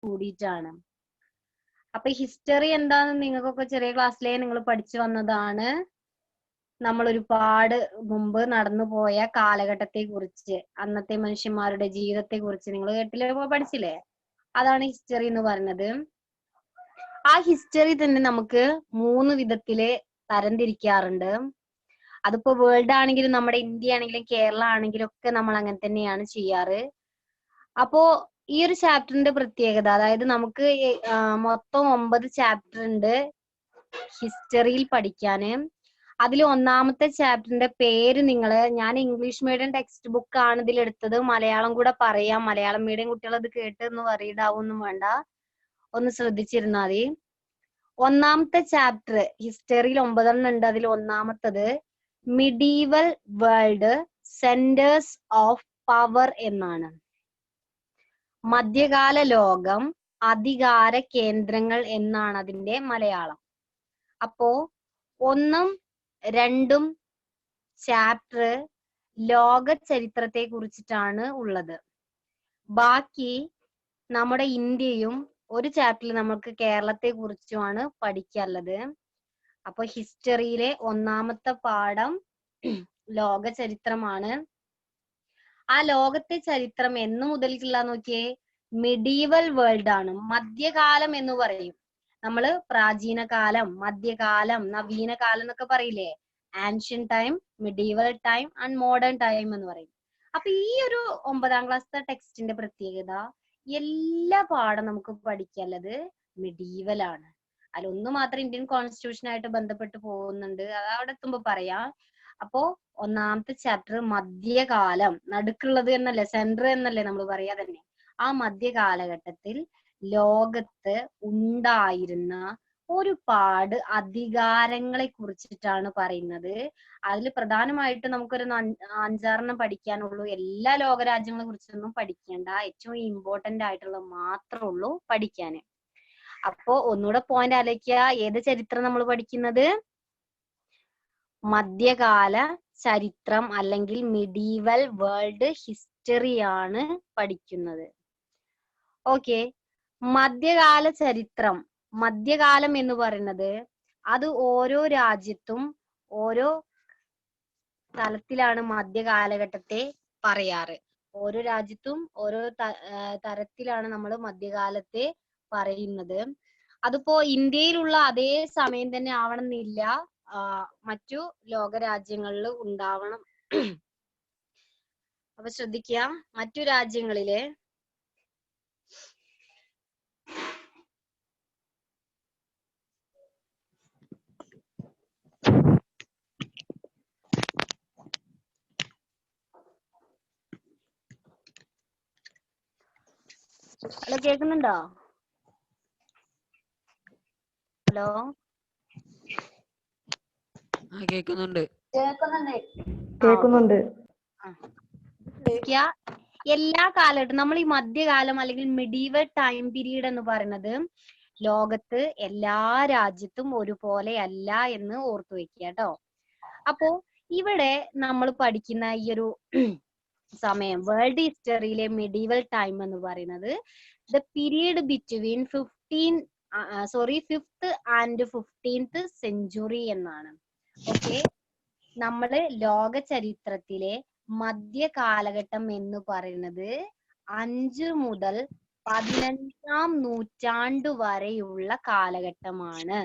കൂടിയിട്ടാണ്. അപ്പൊ ഹിസ്റ്ററി എന്താന്ന് നിങ്ങൾക്കൊക്കെ ചെറിയ ക്ലാസ്സിലേ നിങ്ങൾ പഠിച്ചു വന്നതാണ്. നമ്മൾ ഒരുപാട് മുമ്പ് നടന്നു പോയ കാലഘട്ടത്തെ കുറിച്ച്, അന്നത്തെ മനുഷ്യന്മാരുടെ ജീവിതത്തെ കുറിച്ച് നിങ്ങൾ കേട്ടില്ലേ, പഠിച്ചില്ലേ? അതാണ് ഹിസ്റ്ററി എന്ന് പറയുന്നത്. ആ ഹിസ്റ്ററി തന്നെ നമുക്ക് 3 വിധത്തില് തരംതിരിക്കാറുണ്ട്. അതിപ്പോ വേൾഡ് ആണെങ്കിലും നമ്മുടെ ഇന്ത്യ ആണെങ്കിലും കേരള ആണെങ്കിലും ഒക്കെ നമ്മൾ അങ്ങനെ തന്നെയാണ് ചെയ്യാറ്. അപ്പോ ഈ ഒരു ചാപ്റ്ററിന്റെ പ്രത്യേകത, അതായത് നമുക്ക് മൊത്തം 9 ചാപ്റ്റർ ഉണ്ട് ഹിസ്റ്ററിയിൽ പഠിക്കാന്. അതിൽ ഒന്നാമത്തെ ചാപ്റ്ററിന്റെ പേര് ഞാൻ ഇംഗ്ലീഷ് മീഡിയം ടെക്സ്റ്റ് ബുക്ക് ആണ് ഇതിൽ എടുത്തത്. മലയാളം കൂടെ പറയാം, മലയാളം മീഡിയം കുട്ടികൾ അത് കേട്ടെന്ന് വറീഡ് ആവൊന്നും വേണ്ട, ഒന്ന് ശ്രദ്ധിച്ചിരുന്നാ മതി. ഒന്നാമത്തെ ചാപ്റ്റർ ഹിസ്റ്ററിയിൽ 9 ഉണ്ട്. അതിൽ ഒന്നാമത്തത് medieval world centres of power എന്നാണ്. മധ്യകാല ലോകം അധികാര കേന്ദ്രങ്ങൾ എന്നാണ് അതിന്റെ മലയാളം. അപ്പോ 1ഉം 2ഉം ചാപ്റ്റർ ലോക ചരിത്രത്തെ കുറിച്ചിട്ടാണ് ഉള്ളത്. ബാക്കി നമ്മുടെ ഇന്ത്യയും ഒരു ചാപ്റ്ററിൽ നമുക്ക് കേരളത്തെ കുറിച്ചുമാണ് പഠിക്കാനുള്ളത്. അപ്പൊ ഹിസ്റ്ററിയിലെ ഒന്നാമത്തെ പാഠം ലോക ചരിത്രമാണ്. ആ ലോകത്തെ ചരിത്രം എന്ന് മുതൽക്കുള്ള നോക്കിയേ, മിഡീവൽ വേൾഡ് ആണ്. മധ്യകാലം എന്ന് പറയും നമ്മള്. പ്രാചീന കാലം, മധ്യകാലം, നവീന കാലം എന്നൊക്കെ പറയില്ലേ. Ancient time, medieval time and modern time എന്ന് പറയും. അപ്പൊ ഈ ഒരു 9ാം ക്ലാസ്സിലെ ടെക്സ്റ്റിന്റെ പ്രത്യേകത, എല്ലാ പാഠം നമുക്ക് പഠിക്കാനുള്ളത് മിഡീവൽ ആണ്. അതിലൊന്ന് മാത്രം ഇന്ത്യൻ കോൺസ്റ്റിറ്റ്യൂഷൻ ആയിട്ട് ബന്ധപ്പെട്ട് പോകുന്നുണ്ട്, അത് അവിടെ എത്തുമ്പോ പറയാം. അപ്പോ ഒന്നാമത്തെ ചാപ്റ്റർ മധ്യകാലം, നടുക്കുള്ളത് എന്നല്ലേ, സെന്റർ എന്നല്ലേ നമ്മൾ പറയാ തന്നെ. ആ മധ്യകാലഘട്ടത്തിൽ ലോകത്ത് ഉണ്ടായിരുന്ന ഒരുപാട് അധികാരങ്ങളെ കുറിച്ചിട്ടാണ് പറയുന്നത്. അതിൽ പ്രധാനമായിട്ട് നമുക്കൊരു 5-6 പഠിക്കാനുള്ളൂ. എല്ലാ ലോകരാജ്യങ്ങളെ കുറിച്ചൊന്നും പഠിക്കേണ്ട, ഏറ്റവും ഇമ്പോർട്ടന്റ് ആയിട്ടുള്ള മാത്രമേ ഉള്ളൂ പഠിക്കാന്. അപ്പോ ഒന്നുകൂടെ പോയിന്റ് ആലോചിക്കുക, ഏത് ചരിത്രം നമ്മൾ പഠിക്കുന്നത്? മധ്യകാല ചരിത്രം അല്ലെങ്കിൽ മിഡീവൽ വേൾഡ് ഹിസ്റ്ററിയാണ് പഠിക്കുന്നത്. ഓക്കെ, മധ്യകാല ചരിത്രം, മധ്യകാലം എന്ന് പറയുന്നത് അത് ഓരോ രാജ്യത്തും ഓരോ തലത്തിലാണ് മധ്യകാലഘട്ടത്തെ പറയാറ്. ഓരോ രാജ്യത്തും ഓരോ തരത്തിലാണ് നമ്മൾ മധ്യകാലത്തെ പറയുന്നത്. അതിപ്പോ ഇന്ത്യയിലുള്ള അതേ സമയം തന്നെ ആവണമെന്നില്ല, മറ്റു ലോകരാജ്യങ്ങളിൽ ഉണ്ടാവണം. അപ്പൊ ശ്രദ്ധിക്കുക, മറ്റു രാജ്യങ്ങളിലെ ഹലോ, കേൾക്കുന്നുണ്ടോ? ഹലോ, കേൾക്കുന്നുണ്ട്. കേൾക്കുന്നുണ്ട്. എല്ലാ കാലഘട്ടം നമ്മൾ ഈ മധ്യകാലം അല്ലെങ്കിൽ മിഡീവൽ ടൈം പീരീഡ് എന്ന് പറയുന്നത് ലോകത്ത് എല്ലാ രാജ്യത്തും ഒരുപോലെ അല്ല എന്ന് ഓർത്തു വെക്കുക കേട്ടോ. അപ്പോ ഇവിടെ നമ്മൾ പഠിക്കുന്ന ഈ ഒരു സമയം, വേൾഡ് ഹിസ്റ്ററിയിലെ മിഡീവൽ ടൈം എന്ന് പറയുന്നത് the period between 5th and 15th century എന്നാണ്. ഓക്കെ, നമ്മള് ലോക ചരിത്രത്തിലെ മധ്യ കാലഘട്ടം എന്ന് പറയുന്നത് 5 മുതൽ 15ാം നൂറ്റാണ്ട് വരെയുള്ള കാലഘട്ടമാണ്.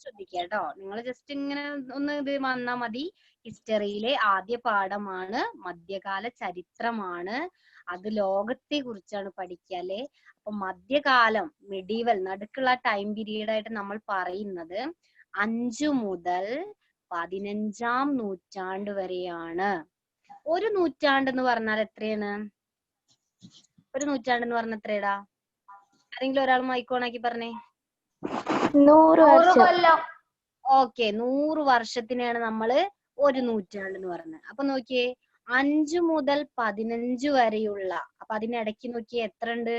ശ്രദ്ധിക്കുക കേട്ടോ, നിങ്ങൾ ജസ്റ്റ് ഇങ്ങനെ ഒന്ന് ഇത് വന്നാ മതി. ഹിസ്റ്ററിയിലെ ആദ്യ പാഠമാണ് മധ്യകാല ചരിത്രമാണ്, അത് ലോകത്തെ കുറിച്ചാണ് പഠിക്കാല്ലേ. അപ്പൊ മധ്യകാലം, മിഡീവൽ, നടുക്കുള്ള ടൈം പീരീഡ് ആയിട്ട് നമ്മൾ പറയുന്നത് 5 മുതൽ 15ാം നൂറ്റാണ്ട് വരെയാണ്. ഒരു നൂറ്റാണ്ട് എന്ന് പറഞ്ഞാൽ എത്രയാണ്? ഒരു നൂറ്റാണ്ട് എന്ന് പറഞ്ഞാൽ എത്രയടാ? ആരെങ്കിലും ഒരാൾ മൈക്ക് ഓൺ ആക്കി പറഞ്ഞേ. 100 കൊല്ലം. ഓക്കെ, 100 വർഷത്തിനെയാണ് നമ്മള് ഒരു നൂറ്റാണ്ട് എന്ന് പറയുന്നത്. അപ്പൊ നോക്കിയേ, 5 മുതൽ 15 വരെയുള്ള, അപ്പൊ അതിനിടയ്ക്ക് നോക്കിയേ എത്ര ഉണ്ട്?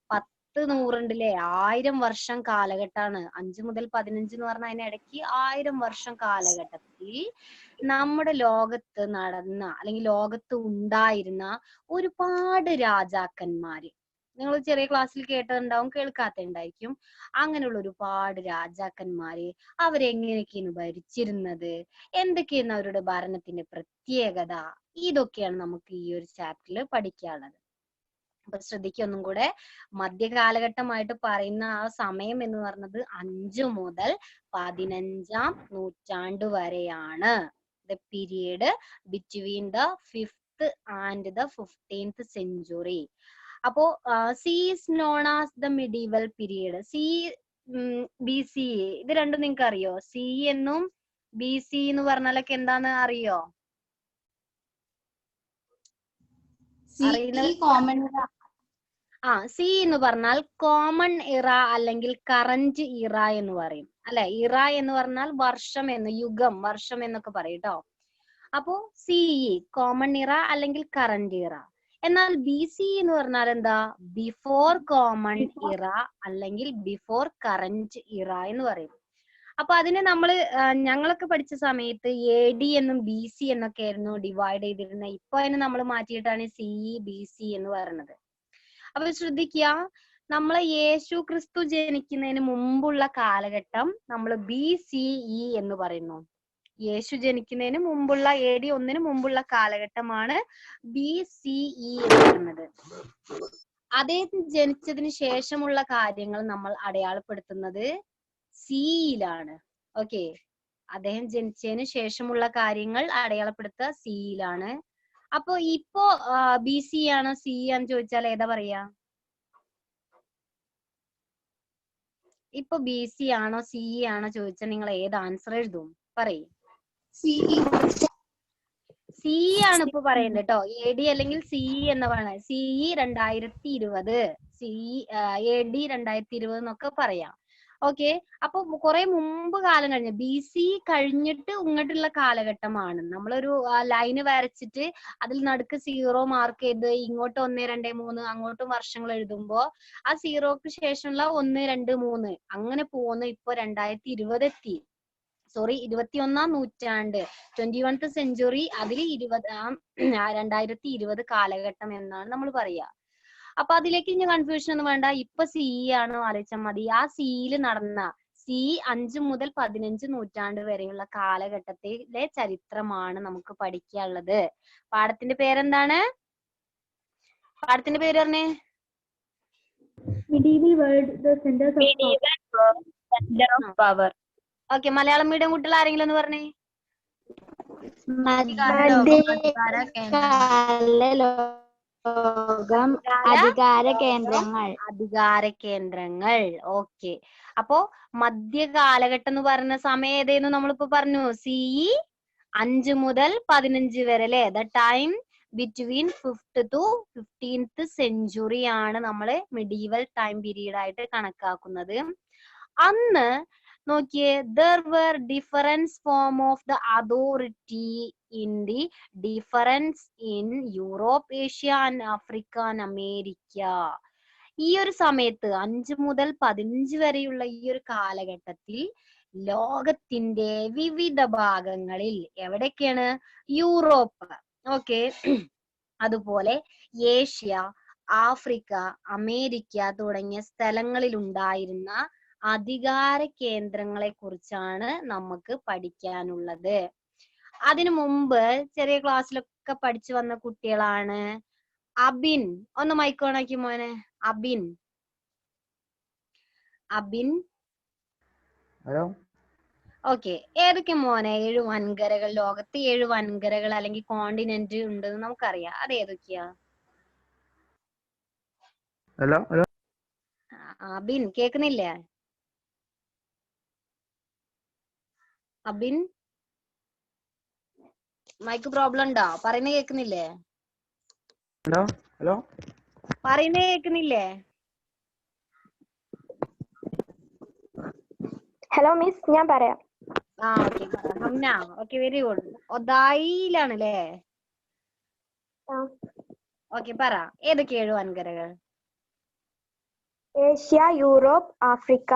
10 100 ഉണ്ട് അല്ലേ? 1000 വർഷം കാലഘട്ടമാണ്. 5 മുതൽ 15 എന്ന് പറഞ്ഞാൽ അതിനിടയ്ക്ക് 1000 വർഷം കാലഘട്ടത്തിൽ നമ്മുടെ ലോകത്ത് നടന്ന അല്ലെങ്കിൽ ലോകത്ത് ഉണ്ടായിരുന്ന ഒരുപാട് രാജാക്കന്മാര്, നിങ്ങൾ ചെറിയ ക്ലാസ്സിൽ കേട്ടിട്ടുണ്ടാവും, കേൾക്കാത്തുണ്ടായിരിക്കും. അങ്ങനെയുള്ള ഒരുപാട് രാജാക്കന്മാര്, അവരെങ്ങനെയൊക്കെയാണ് ഭരിച്ചിരുന്നത്, എന്തൊക്കെയാണ് അവരുടെ ഭരണത്തിന്റെ പ്രത്യേകത, ഇതൊക്കെയാണ് നമുക്ക് ഈ ഒരു ചാപ്റ്ററിൽ പഠിക്കാനുള്ളത്. അപ്പൊ ശ്രദ്ധിക്കൊന്നും കൂടെ. മധ്യകാലഘട്ടമായിട്ട് പറയുന്ന ആ സമയം എന്ന് പറയുന്നത് 5 മുതൽ 15-ാം നൂറ്റാണ്ട് വരെയാണ്. The period between the 5th and the 15th century. അപ്പോ C is known as the medieval period. C B C ഇത് രണ്ടും നിങ്ങൾക്ക് അറിയോ? സി എന്നും ബി സി എന്ന് പറഞ്ഞാലൊക്കെ എന്താന്ന് അറിയോ? സി എന്ന് പറഞ്ഞാൽ കോമൺ ഇറ അല്ലെങ്കിൽ കറന്റ് ഇറ എന്ന് പറയും അല്ലെ. ഇറ എന്ന് പറഞ്ഞാൽ വർഷം എന്ന്, യുഗം, വർഷം എന്നൊക്കെ പറയും ട്ടോ. അപ്പോ സി കോമൺ ഇറ അല്ലെങ്കിൽ കറന്റ് ഇറ. എന്നാൽ ബി സി എന്ന് പറഞ്ഞാൽ എന്താ? ബിഫോർ കോമൺ ഇറ അല്ലെങ്കിൽ ബിഫോർ കറന്റ് ഇറ എന്ന് പറയും. അപ്പൊ അതിനെ ഞങ്ങളൊക്കെ പഠിച്ച സമയത്ത് എ ഡി എന്നും ബി സി എന്നൊക്കെ ആയിരുന്നു ഡിവൈഡ് ചെയ്തിരുന്നത്. ഇപ്പൊ അതിന് നമ്മൾ മാറ്റിയിട്ടാണ് സി ബി സി എന്ന് പറയുന്നത്. അപ്പൊ ശ്രദ്ധിക്കുക, നമ്മളെ യേശു ക്രിസ്തു ജനിക്കുന്നതിന് മുമ്പുള്ള കാലഘട്ടം നമ്മൾ ബി സി ഇ എന്ന് പറയുന്നു. യേശു ജനിക്കുന്നതിന് മുമ്പുള്ള AD 1 മുമ്പുള്ള കാലഘട്ടമാണ് ബി സി ഇ എന്ന് പറയുന്നത്. അദ്ദേഹം ജനിച്ചതിന് ശേഷമുള്ള കാര്യങ്ങൾ നമ്മൾ അടയാളപ്പെടുത്തുന്നത് സിയിലാണ്. ഓക്കെ, അദ്ദേഹം ജനിച്ചതിന് ശേഷമുള്ള കാര്യങ്ങൾ അടയാളപ്പെടുത്തുക സിയിലാണ്. അപ്പൊ ഇപ്പോ ബി സി ആണോ സി ആണെന്ന് ചോദിച്ചാൽ ഏതാ പറയാ? ഇപ്പൊ ബി സി ആണോ സി ആണോ ചോദിച്ചാൽ നിങ്ങൾ ഏത് ആൻസർ എഴുതും? പറയും. സി ആണ് ഇപ്പൊ പറയണ്ടേ കേട്ടോ. AD അല്ലെങ്കിൽ സി എന്ന് പറയുന്നത്. CE 2020, AD 2020 എന്നൊക്കെ പറയാം. ഓക്കെ, അപ്പൊ കുറെ മുമ്പ് കാലം കഴിഞ്ഞ ബി സി കഴിഞ്ഞിട്ട് ഇങ്ങോട്ടുള്ള കാലഘട്ടമാണ്. നമ്മളൊരു ലൈന് വരച്ചിട്ട് അതിൽ നടുക്ക് 0 മാർക്ക് ചെയ്ത് ഇങ്ങോട്ട് 1, 2, 3 അങ്ങോട്ടും വർഷങ്ങൾ എഴുതുമ്പോ ആ 0ക്ക് ശേഷമുള്ള 1, 2, 3 അങ്ങനെ പോകുന്നു. ഇപ്പൊ 2020 എത്തി. 21-ാം നൂറ്റാണ്ട്, 21th century, അതിൽ 2020 കാലഘട്ടം എന്നാണ് നമ്മൾ പറയാ. അപ്പൊ അതിലേക്ക് ഇനി കൺഫ്യൂഷൻ ഒന്നും വേണ്ട. ഇപ്പൊ സി ആണോ ആലോചിച്ചാൽ മതി. ആ സിയിൽ നടന്ന സി 5 മുതൽ 15 നൂറ്റാണ്ട് വരെയുള്ള കാലഘട്ടത്തിലെ ചരിത്രമാണ് നമുക്ക് പഠിക്കാനുള്ളത്. പാഠത്തിന്റെ പേരെന്താണ്? പാഠത്തിന്റെ പേര് പറഞ്ഞേ. Medieval world, the centers of power. Okay, Malayalam medium കുട്ടികൾ ആരെങ്കിലും ഒന്ന് പറഞ്ഞേ. അധികാര കേന്ദ്രങ്ങൾ. അധികാര കേന്ദ്രങ്ങൾ. ഓക്കെ, അപ്പോ മധ്യകാലഘട്ടം എന്ന് പറയുന്ന സമയം ഏതേന്നു നമ്മളിപ്പോ പറഞ്ഞു? CE 5 മുതൽ 15 വരെ അല്ലെ. The time between 5th to 15th century ആണ് നമ്മള് മിഡീവൽ ടൈം പീരീഡ് ആയിട്ട് കണക്കാക്കുന്നത്. അന്ന് നോക്കിയേ, there were different form of the authority in the difference in Europe, Asia and Africa and America. ഈ ഒരു സമയത്ത് 5 മുതൽ 15 വരെയുള്ള ഈ ഒരു കാലഘട്ടത്തിൽ ലോകത്തിന്റെ വിവിധ ഭാഗങ്ങളിൽ, എവിടെയൊക്കെയാണ്? യൂറോപ്പ്, ഓക്കെ, അതുപോലെ ഏഷ്യ, ആഫ്രിക്ക, അമേരിക്ക തുടങ്ങിയ സ്ഥലങ്ങളിൽ ഉണ്ടായിരുന്ന അധികാര കേന്ദ്രങ്ങളെ കുറിച്ചാണ് നമുക്ക് പഠിക്കാനുള്ളത്. അതിനു മുമ്പ് ചെറിയ ക്ലാസ്സിലൊക്കെ പഠിച്ചു വന്ന കുട്ടികളാണ്. അബിൻ, ഒന്ന് മൈക്ക് ഓൺ ആക്കി മോനെ. അബിൻ, ഓക്കെ, ഏതൊക്കെ മോനെ 7 വൻകരകൾ, ലോകത്ത് 7 വൻകരകൾ അല്ലെങ്കിൽ കോണ്ടിനെന്റ് ഉണ്ടെന്ന് നമുക്കറിയാം. അത് ഏതൊക്കെയാ? അബിൻ കേക്കുന്നില്ലേ? അബിൻ, മൈക്ക് പ്രോബ്ലം ഉണ്ടോ? പറയുന്ന കേക്കുന്നില്ലേ? പറയുന്ന കേക്കുന്നില്ലേ? ഹലോ മിസ്, ഞാൻ പറയാം. Okay, Hamna. Okay, very good. ഒദായിലാണ് അല്ലേ? ഓക്കെ, പറ ഏതൊക്കെ 7 വൻകരകൾ? ഏഷ്യ, യൂറോപ്പ്, ആഫ്രിക്ക,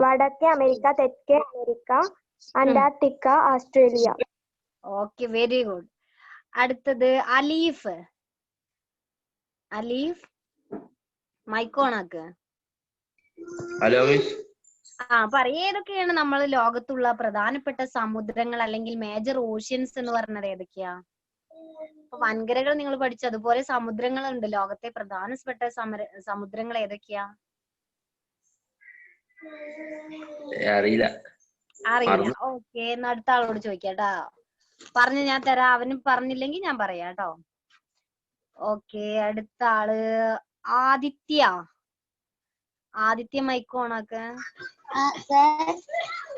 വടക്കേ അമേരിക്ക, തെക്കേ America, Antarctica, Australia. Okay, very good. അടുത്തത് അലീഫ്. മൈക്ക് ഓണാക്ക്. Hello miss. പറയേ ഏതൊക്കെയാണ് നമ്മൾ ലോകത്തുള്ള പ്രധാനപ്പെട്ട സമുദ്രങ്ങൾ അല്ലെങ്കിൽ മേജർ ഓഷ്യൻസ് എന്ന് പറഞ്ഞത് ഏതൊക്കെയാ? അപ്പൊ വൻകരകൾ നിങ്ങൾ പഠിച്ചു, അതുപോലെ സമുദ്രങ്ങളുണ്ട്. ലോകത്തെ പ്രധാനപ്പെട്ട സമുദ്രങ്ങൾ ഏതൊക്കെയാ? അറിയില്ല. അറിയില്ല. ഓക്കെ, എന്നാ അടുത്ത ആളോട് ചോദിക്കാട്ടാ. പറഞ്ഞു ഞാൻ തരാം, അവന് പറഞ്ഞില്ലെങ്കിൽ ഞാൻ പറയാം കേട്ടോ. ഓക്കെ, അടുത്ത ആള് ആദിത്യ. ആദിത്യ മൈക്ക് ഓണാക്ക.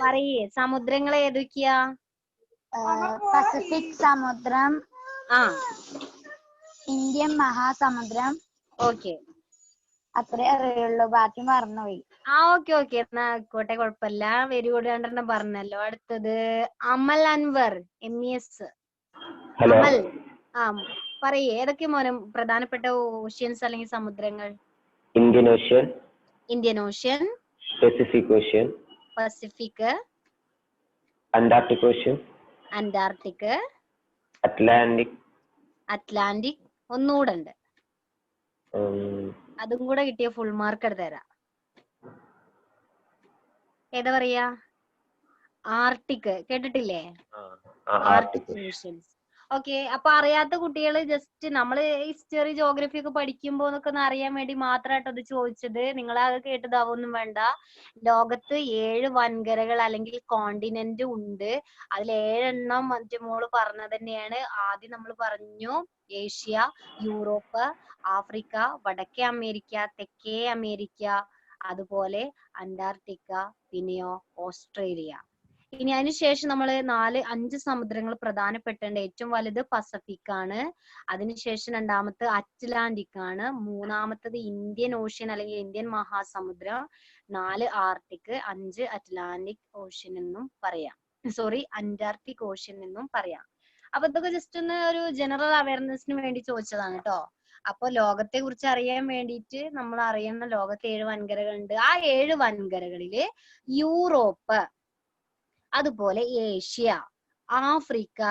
പറയേ സമുദ്രങ്ങൾ ഏതൊക്കെയാ? പസഫിക് സമുദ്രം, ഇന്ത്യൻ മഹാസമുദ്രം. ഓക്കെ, അത്രേ അറിയുള്ളൂ, ബാക്കി മറന്നുപോയി. ഓക്കെ എന്നാ ആയിക്കോട്ടെ, കുഴപ്പമില്ല. വെരി ഗുഡ്, രണ്ടെണ്ണം പറഞ്ഞല്ലോ. അടുത്തത് അമൽ അൻവർ MES. അമൽ, പറയേ ഏതൊക്കെ മോനെ പ്രധാനപ്പെട്ട ഓഷ്യൻസ് അല്ലെങ്കിൽ സമുദ്രങ്ങൾ? Indian ocean, Indian ocean, Pacific ocean, Pacific, Antarctic ocean, Antarctic, Atlantic, Atlantic. ഒന്നുകൂടെ ഉണ്ട്, അതും കൂടെ കിട്ടിയ ഫുൾ മാർക്ക് എടുത്ത് തരാം. ഏതാ പറയാ? ആർട്ടിക്. കേട്ടിട്ടില്ലേ? Arctic oceans. ഓക്കെ, അപ്പൊ അറിയാത്ത കുട്ടികൾ ജസ്റ്റ് നമ്മള് ഹിസ്റ്ററി ജോഗ്രഫി ഒക്കെ പഠിക്കുമ്പോ എന്നൊക്കെ ഒന്ന് അറിയാൻ വേണ്ടി മാത്രമായിട്ട് അത് ചോദിച്ചത്. നിങ്ങൾ അത് കേട്ടതാവൊന്നും വേണ്ട. ലോകത്ത് 7 വൻകരകൾ അല്ലെങ്കിൽ കോണ്ടിനെന്റ് ഉണ്ട്. അതിൽ 7 മറ്റു മോള് പറഞ്ഞത് തന്നെയാണ്. ആദ്യം നമ്മൾ പറഞ്ഞു ഏഷ്യ, യൂറോപ്പ്, ആഫ്രിക്ക, വടക്കേ അമേരിക്ക, തെക്കേ അമേരിക്ക, അതുപോലെ അന്റാർട്ടിക്ക, പിന്നെയോ ഓസ്ട്രേലിയ. ഇനി അതിനുശേഷം നമ്മൾ 4-5 സമുദ്രങ്ങൾ പ്രധാനപ്പെട്ടുണ്ട്. ഏറ്റവും വലുത് പസഫിക് ആണ്, അതിനുശേഷം രണ്ടാമത്തെ അറ്റ്ലാന്റിക് ആണ്, മൂന്നാമത്തത് ഇന്ത്യൻ ഓഷ്യൻ അല്ലെങ്കിൽ ഇന്ത്യൻ മഹാസമുദ്രം, 4 ആർട്ടിക്, 5 അറ്റ്ലാന്റിക് ഓഷ്യൻ എന്നും പറയാം. അന്റാർട്ടിക് ഓഷ്യൻ എന്നും പറയാം. അപ്പൊ ഇതൊക്കെ ജസ്റ്റ് ഒന്ന് ഒരു ജനറൽ അവയർനെസ്സിന് വേണ്ടി ചോദിച്ചതാണ് കേട്ടോ. അപ്പൊ ലോകത്തെ കുറിച്ച് അറിയാൻ വേണ്ടിയിട്ട് നമ്മൾ അറിയുന്ന ലോകത്തെ 7 വൻകരകളുണ്ട്. ആ 7 വൻകരകളില് യൂറോപ്പ്, അതുപോലെ ഏഷ്യ, ആഫ്രിക്ക,